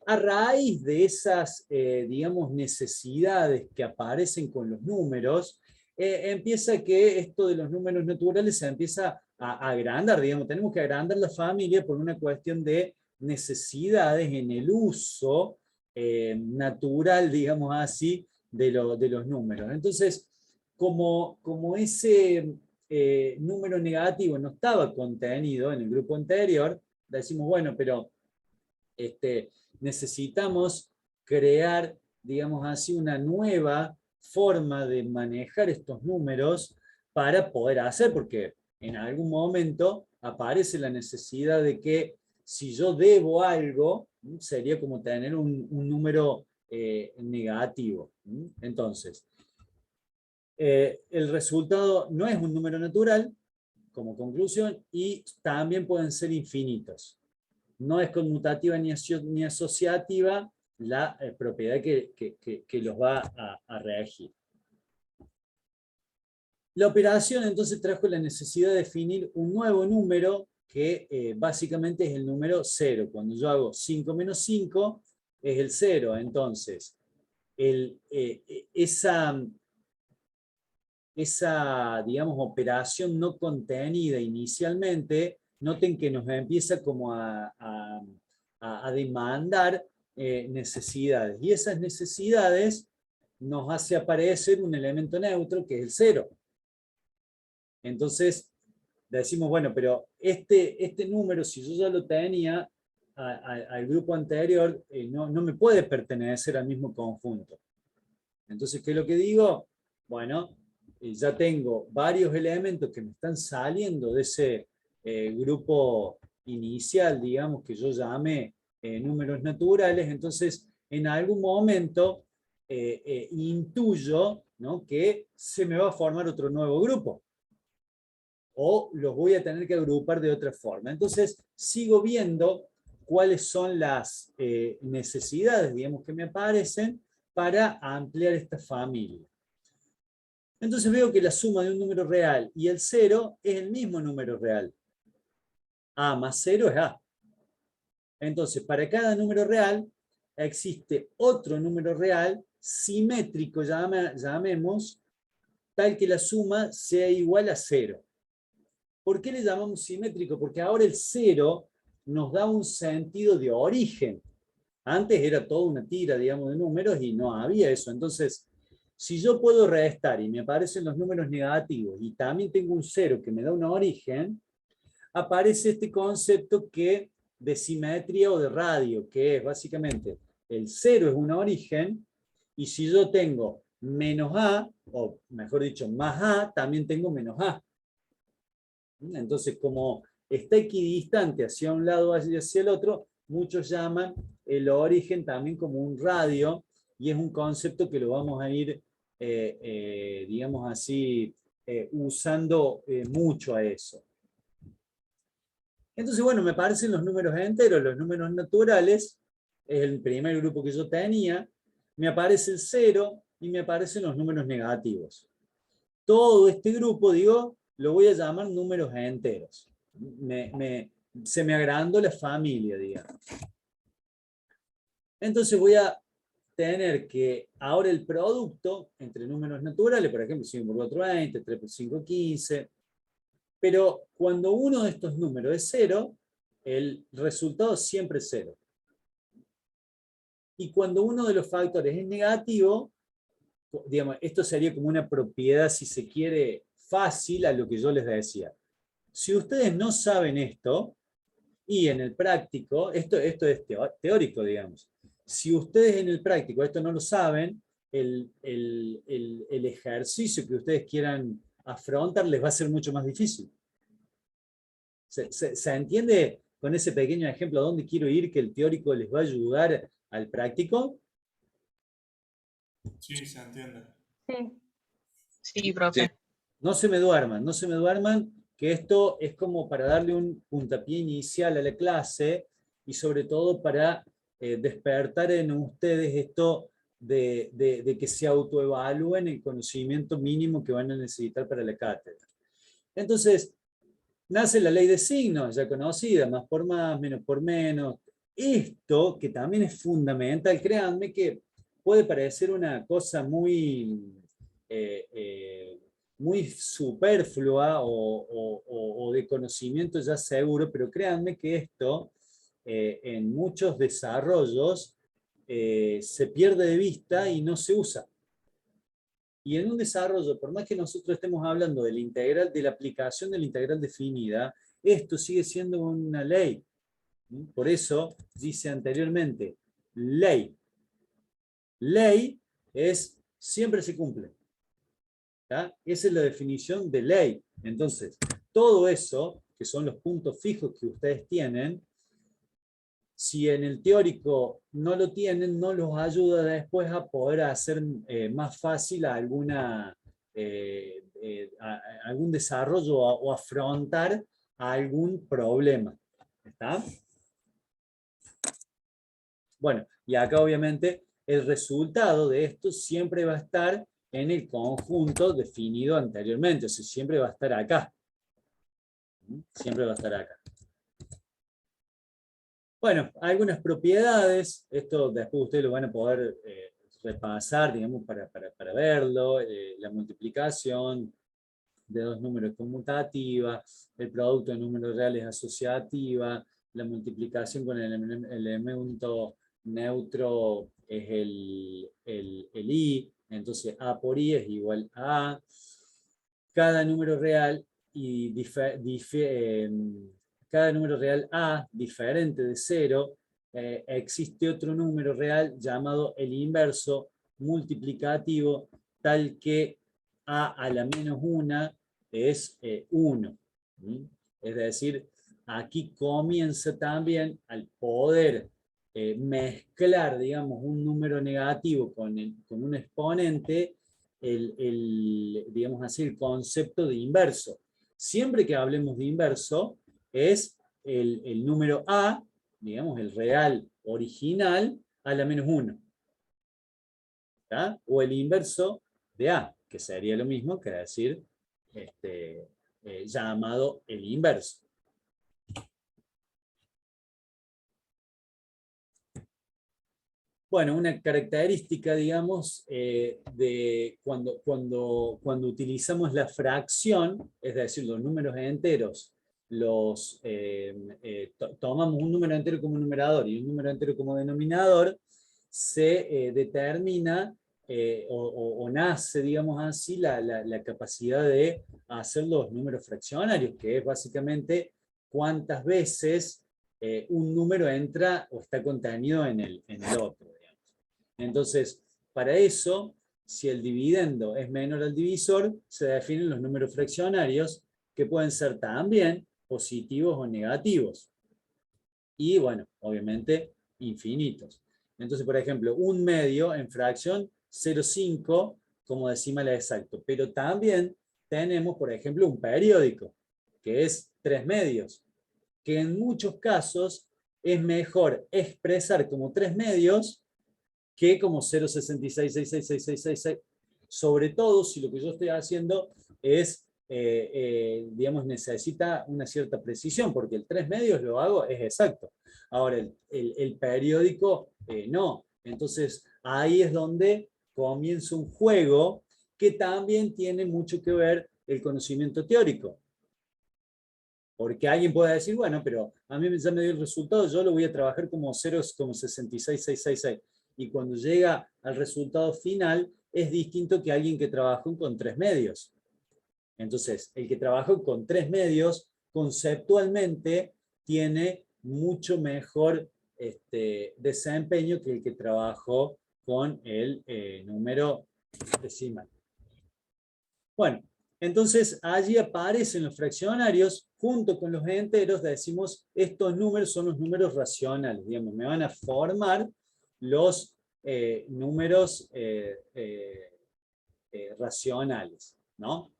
A raíz de esas, digamos, necesidades que aparecen con los números, empieza que esto de los números naturales se empieza a agrandar, digamos, tenemos que agrandar la familia por una cuestión de necesidades en el uso natural, digamos así, de los números. Entonces, como ese número negativo no estaba contenido en el grupo anterior, decimos, bueno, pero necesitamos crear, digamos así, una nueva forma de manejar estos números para poder hacer, porque en algún momento aparece la necesidad de que si yo debo algo, sería como tener un número negativo. Entonces, el resultado no es un número natural, como conclusión, y también pueden ser infinitos. No es conmutativa ni asociativa la propiedad que los va a reagir. La operación entonces trajo la necesidad de definir un nuevo número que básicamente es el número 0. Cuando yo hago 5 menos 5 es el 0. Entonces, esa, digamos, operación no contenida inicialmente, noten que nos empieza como a demandar necesidades. Y esas necesidades nos hace aparecer un elemento neutro que es el 0. Entonces, decimos, bueno, pero este número, si yo ya lo tenía al grupo anterior, no me puede pertenecer al mismo conjunto. Entonces, ¿qué es lo que digo? Bueno, ya tengo varios elementos que me están saliendo de ese grupo inicial, digamos, que yo llamé números naturales. Entonces, en algún momento intuyo, ¿no?, que se me va a formar otro nuevo grupo, o los voy a tener que agrupar de otra forma. Entonces, sigo viendo cuáles son las necesidades, digamos, que me aparecen para ampliar esta familia. Entonces veo que la suma de un número real y el 0 es el mismo número real. A más 0 es A. Entonces, para cada número real existe otro número real simétrico, llamemos, tal que la suma sea igual a 0. ¿Por qué le llamamos simétrico? Porque ahora el 0 nos da un sentido de origen. Antes era toda una tira, digamos, de números y no había eso. Entonces, si yo puedo restar y me aparecen los números negativos y también tengo un 0 que me da un origen, aparece este concepto de simetría o de radio, que es básicamente el 0 es un origen, y si yo tengo menos A, o mejor dicho, más A, también tengo menos A. Entonces, como está equidistante hacia un lado y hacia el otro, muchos llaman el origen también como un radio, y es un concepto que lo vamos a ir, digamos así, usando mucho a eso. Entonces, bueno, me aparecen los números enteros, los números naturales, es el primer grupo que yo tenía, me aparece el 0 y me aparecen los números negativos. Todo este grupo, digo, lo voy a llamar números enteros. Se me agrandó la familia, digamos. Entonces voy a tener que ahora el producto entre números naturales, por ejemplo, 5 por 4, 20, 3 por 5, 15, pero cuando uno de estos números es 0, el resultado siempre es 0. Y cuando uno de los factores es negativo, digamos, esto sería como una propiedad, si se quiere, fácil a lo que yo les decía. Si ustedes no saben esto, y en el práctico, esto es teórico, digamos. Si ustedes en el práctico esto no lo saben, el ejercicio que ustedes quieran afrontar les va a ser mucho más difícil. ¿Se entiende con ese pequeño ejemplo a dónde quiero ir, que el teórico les va a ayudar al práctico? Sí, se entiende. Sí. Sí, profe. No se me duerman, que esto es como para darle un puntapié inicial a la clase y sobre todo para despertar en ustedes esto de que se autoevalúen el conocimiento mínimo que van a necesitar para la cátedra. Entonces, nace la ley de signos, ya conocida, más por más, menos por menos. Esto, que también es fundamental, créanme que puede parecer una cosa muy superflua o de conocimiento ya seguro, pero créanme que esto en muchos desarrollos se pierde de vista y no se usa. Y en un desarrollo, por más que nosotros estemos hablando del integral, de la aplicación de la integral definida, esto sigue siendo una ley. Por eso dice anteriormente, ley. Ley es siempre se cumple. ¿tá? Esa es la definición de ley. Entonces, todo eso, que son los puntos fijos que ustedes tienen, si en el teórico no lo tienen, no los ayuda después a poder hacer más fácil algún desarrollo o afrontar algún problema. ¿Está? Bueno, y acá obviamente el resultado de esto siempre va a estar en el conjunto definido anteriormente, o sea, siempre va a estar acá. Siempre va a estar acá. Bueno, algunas propiedades, esto después ustedes lo van a poder repasar, digamos, para verlo, la multiplicación de dos números conmutativa, el producto de números reales asociativa, la multiplicación con el elemento neutro es el i, entonces a por i es igual a a. Cada número real cada número real a diferente de 0, existe otro número real llamado el inverso multiplicativo, tal que a la menos 1 es 1. Es decir, aquí comienza también al poder mezclar, digamos, un número negativo con un exponente, digamos así, el concepto de inverso. Siempre que hablemos de inverso, es el número a, digamos, el real original, a la menos 1. ¿Tá? O el inverso de a, que sería lo mismo que decir llamado el inverso. Bueno, una característica, digamos, de cuando utilizamos la fracción, es decir, los números enteros, tomamos un número entero como numerador y un número entero como denominador, se determina o nace, digamos así, la capacidad de hacer los números fraccionarios, que es básicamente cuántas veces un número entra o está contenido en el otro. Digamos. Entonces, para eso, si el dividendo es menor al divisor, se definen los números fraccionarios, que pueden ser también positivos o negativos. Y bueno, obviamente infinitos. Entonces, por ejemplo, un medio en fracción 0,5 como decimal exacto. Pero también tenemos, por ejemplo, un periódico, que es 3 medios, que en muchos casos es mejor expresar como 3 medios que como 0,66666666, sobre todo si lo que yo estoy haciendo es, digamos, necesita una cierta precisión, porque el 3 medios lo hago, es exacto. Ahora, el periódico no. Entonces, ahí es donde comienza un juego que también tiene mucho que ver el conocimiento teórico. Porque alguien puede decir, bueno, pero a mí ya me dio el resultado, yo lo voy a trabajar como 0,66666. Y cuando llega al resultado final, es distinto que alguien que trabajó con 3 medios. Entonces, el que trabajó con 3 medios, conceptualmente, tiene mucho mejor desempeño que el que trabajó con el número decimal. Bueno, entonces allí aparecen los fraccionarios, junto con los enteros, decimos, estos números son los números racionales, digamos, me van a formar los números racionales, ¿no?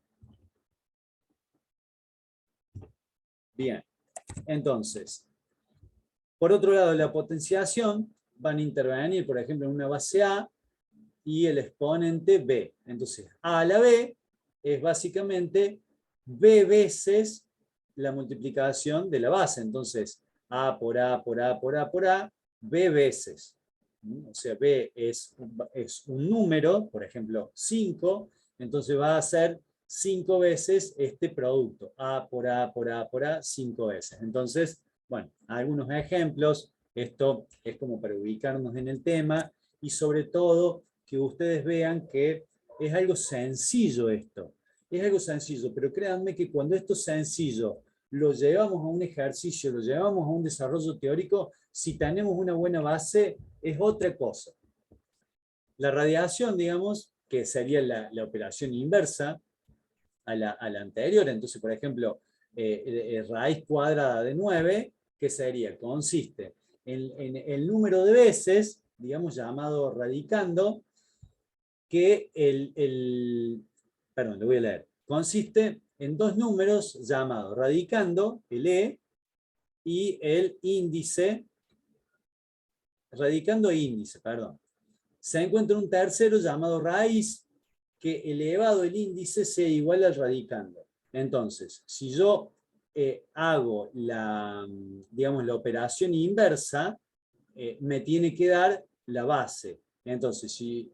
Bien, entonces, por otro lado, la potenciación van a intervenir, por ejemplo, en una base A y el exponente B. Entonces, A a la B es básicamente B veces la multiplicación de la base. Entonces, A por A por A por A por A, B veces. O sea, B es un número, por ejemplo, 5, entonces va a ser 5 veces este producto. A por A por A por A, 5 veces. Entonces, bueno, algunos ejemplos. Esto es como para ubicarnos en el tema y sobre todo que ustedes vean que es algo sencillo esto. Es algo sencillo, pero créanme que cuando esto es sencillo, lo llevamos a un ejercicio, lo llevamos a un desarrollo teórico, si tenemos una buena base, es otra cosa. La radiación, digamos, que sería la operación inversa a la anterior. Entonces, por ejemplo, raíz cuadrada de 9, ¿qué sería? Consiste en el número de veces, digamos, llamado radicando, que perdón, lo voy a leer. Consiste en dos números llamados radicando, el E, y el índice, radicando e índice, perdón. Se encuentra un tercero llamado raíz, que elevado el índice sea igual al radicando. Entonces, si yo hago digamos, la operación inversa, me tiene que dar la base. Entonces, si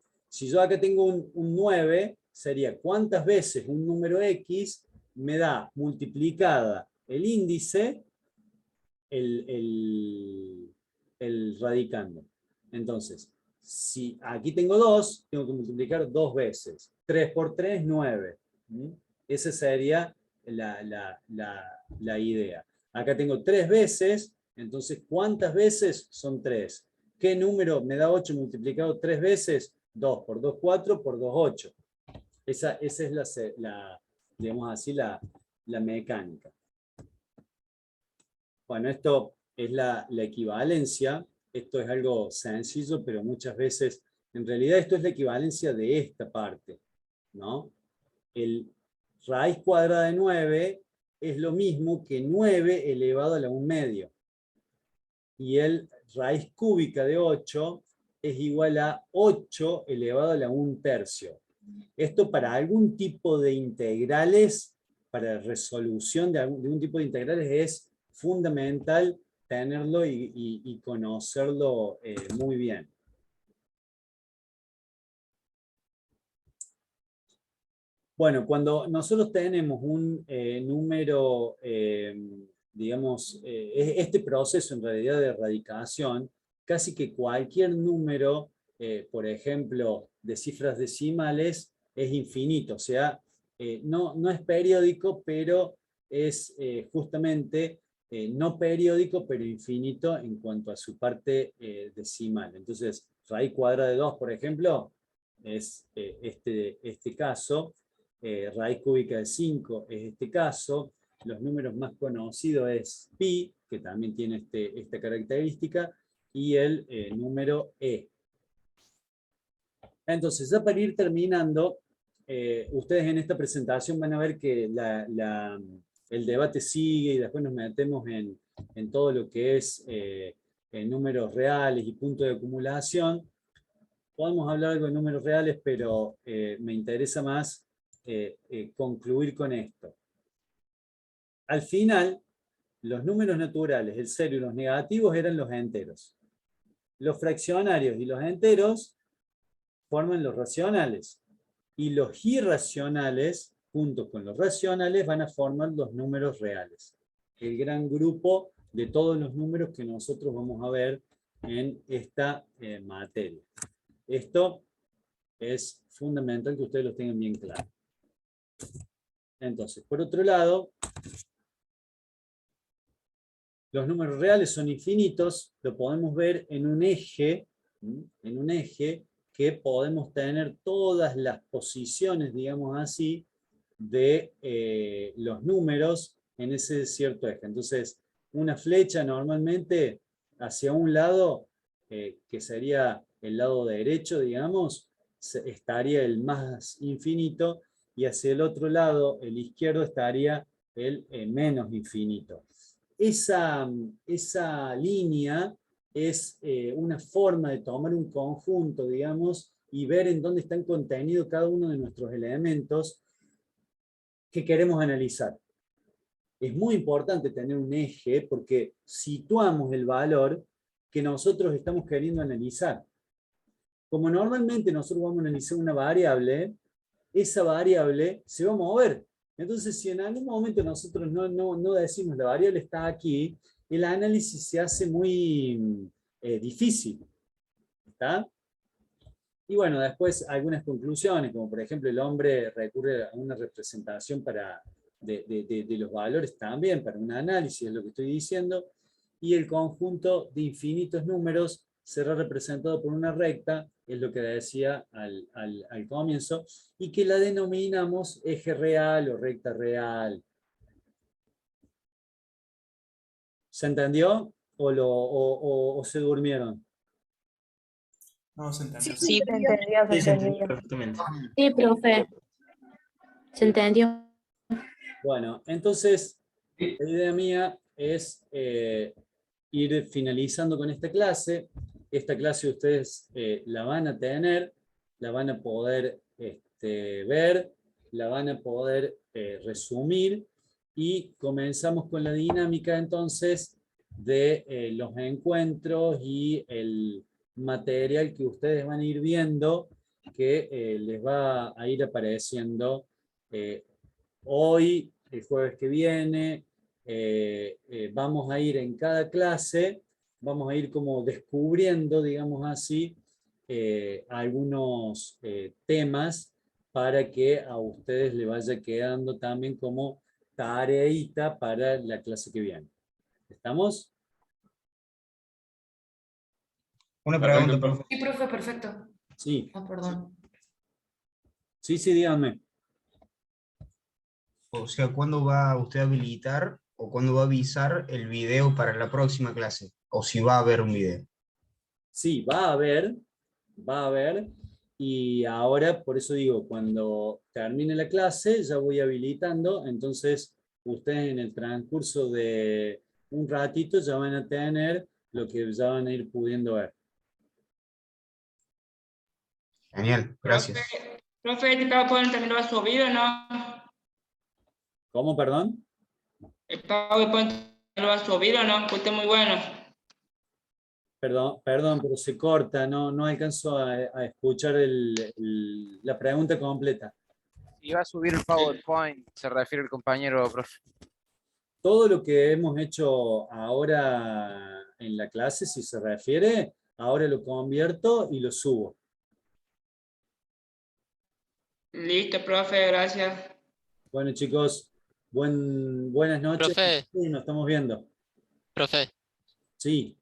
yo acá tengo un 9, sería cuántas veces un número X me da multiplicada el índice, el radicando. Entonces, si aquí tengo 2, tengo que multiplicar 2 veces. 3 por 3, 9. Esa sería la idea. Acá tengo 3 veces, entonces, ¿cuántas veces son 3? ¿Qué número me da 8 multiplicado 3 veces? 2 por 2, 4, por 2, 8. Esa es digamos así, la mecánica. Bueno, esto es la equivalencia. Esto es algo sencillo, pero muchas veces, en realidad esto es la equivalencia de esta parte, ¿no? El raíz cuadrada de 9 es lo mismo que 9 elevado a la 1 medio. Y el raíz cúbica de 8 es igual a 8 elevado a la 1 tercio. Esto para algún tipo de integrales, para resolución de un tipo de integrales es fundamental tenerlo y conocerlo muy bien. Bueno, cuando nosotros tenemos un número, digamos, este proceso en realidad de radicación, casi que cualquier número, por ejemplo, de cifras decimales, es infinito. O sea, no es periódico, pero es justamente no periódico, pero infinito en cuanto a su parte decimal. Entonces, raíz cuadrada de 2, por ejemplo, es este caso. Raíz cúbica de 5 es este caso. Los números más conocidos es pi, que también tiene esta característica, y el número e. Entonces, ya para ir terminando, ustedes en esta presentación van a ver que el debate sigue y después nos metemos en todo lo que es en números reales y puntos de acumulación. Podemos hablar algo de números reales, pero me interesa más concluir con esto. Al final, los números naturales, el cero y los negativos, eran los enteros. Los fraccionarios y los enteros forman los racionales. Y los irracionales, junto con los racionales, van a formar los números reales. El gran grupo de todos los números que nosotros vamos a ver en esta materia. Esto es fundamental que ustedes lo tengan bien claro. Entonces, por otro lado, los números reales son infinitos, lo podemos ver en un eje que podemos tener todas las posiciones, digamos así, de los números en ese cierto eje. Entonces, una flecha normalmente hacia un lado, que sería el lado derecho, digamos, estaría el más infinito, y hacia el otro lado, el izquierdo, estaría el menos infinito. Esa línea es una forma de tomar un conjunto, digamos, y ver en dónde están contenidos cada uno de nuestros elementos que queremos analizar. Es muy importante tener un eje porque situamos el valor que nosotros estamos queriendo analizar. Como normalmente nosotros vamos a analizar una variable, esa variable se va a mover. Entonces, si en algún momento nosotros no decimos la variable está aquí, el análisis se hace muy difícil. ¿Está? Y bueno, después algunas conclusiones, como por ejemplo el hombre recurre a una representación de los valores también, para un análisis, es lo que estoy diciendo, y el conjunto de infinitos números será representado por una recta, es lo que decía al comienzo, y que la denominamos eje real o recta real. ¿Se entendió? ¿O se durmieron? No, se entendió. Sí, Se entendió, se Sí, se entendió entendió. perfectamente. Sí, profe. Se entendió. Bueno, entonces, la idea mía es ir finalizando con esta clase. Esta clase ustedes la van a tener, la van a poder ver, la van a poder resumir, y comenzamos con la dinámica entonces de los encuentros y el material que ustedes van a ir viendo, que les va a ir apareciendo hoy, el jueves que viene. Vamos a ir en cada clase, vamos a ir como descubriendo, digamos así, algunos temas para que a ustedes les vaya quedando también como tareita para la clase que viene. ¿Estamos? Una pregunta, profe. Sí, profe, perfecto. Sí. Ah, perdón. Sí, díganme. O sea, ¿cuándo va usted a habilitar o cuándo va a avisar el video para la próxima clase? O si va a haber un video. Sí, va a haber, y ahora, por eso digo, cuando termine la clase, ya voy habilitando, entonces ustedes en el transcurso de un ratito ya van a tener lo que ya van a ir pudiendo ver. Genial, gracias. Profe, ¿este PowerPoint también lo va a subir o no? ¿Cómo, perdón? ¿El PowerPoint lo va a subir o no? Pues está muy bueno. Perdón, pero se corta, no alcanzo a escuchar la pregunta completa. Si va a subir el PowerPoint, se refiere el compañero, profe. Todo lo que hemos hecho ahora en la clase, si se refiere, ahora lo convierto y lo subo. Listo, profe, gracias. Bueno, chicos, buenas noches. Profe. Y nos estamos viendo. Profe. Sí.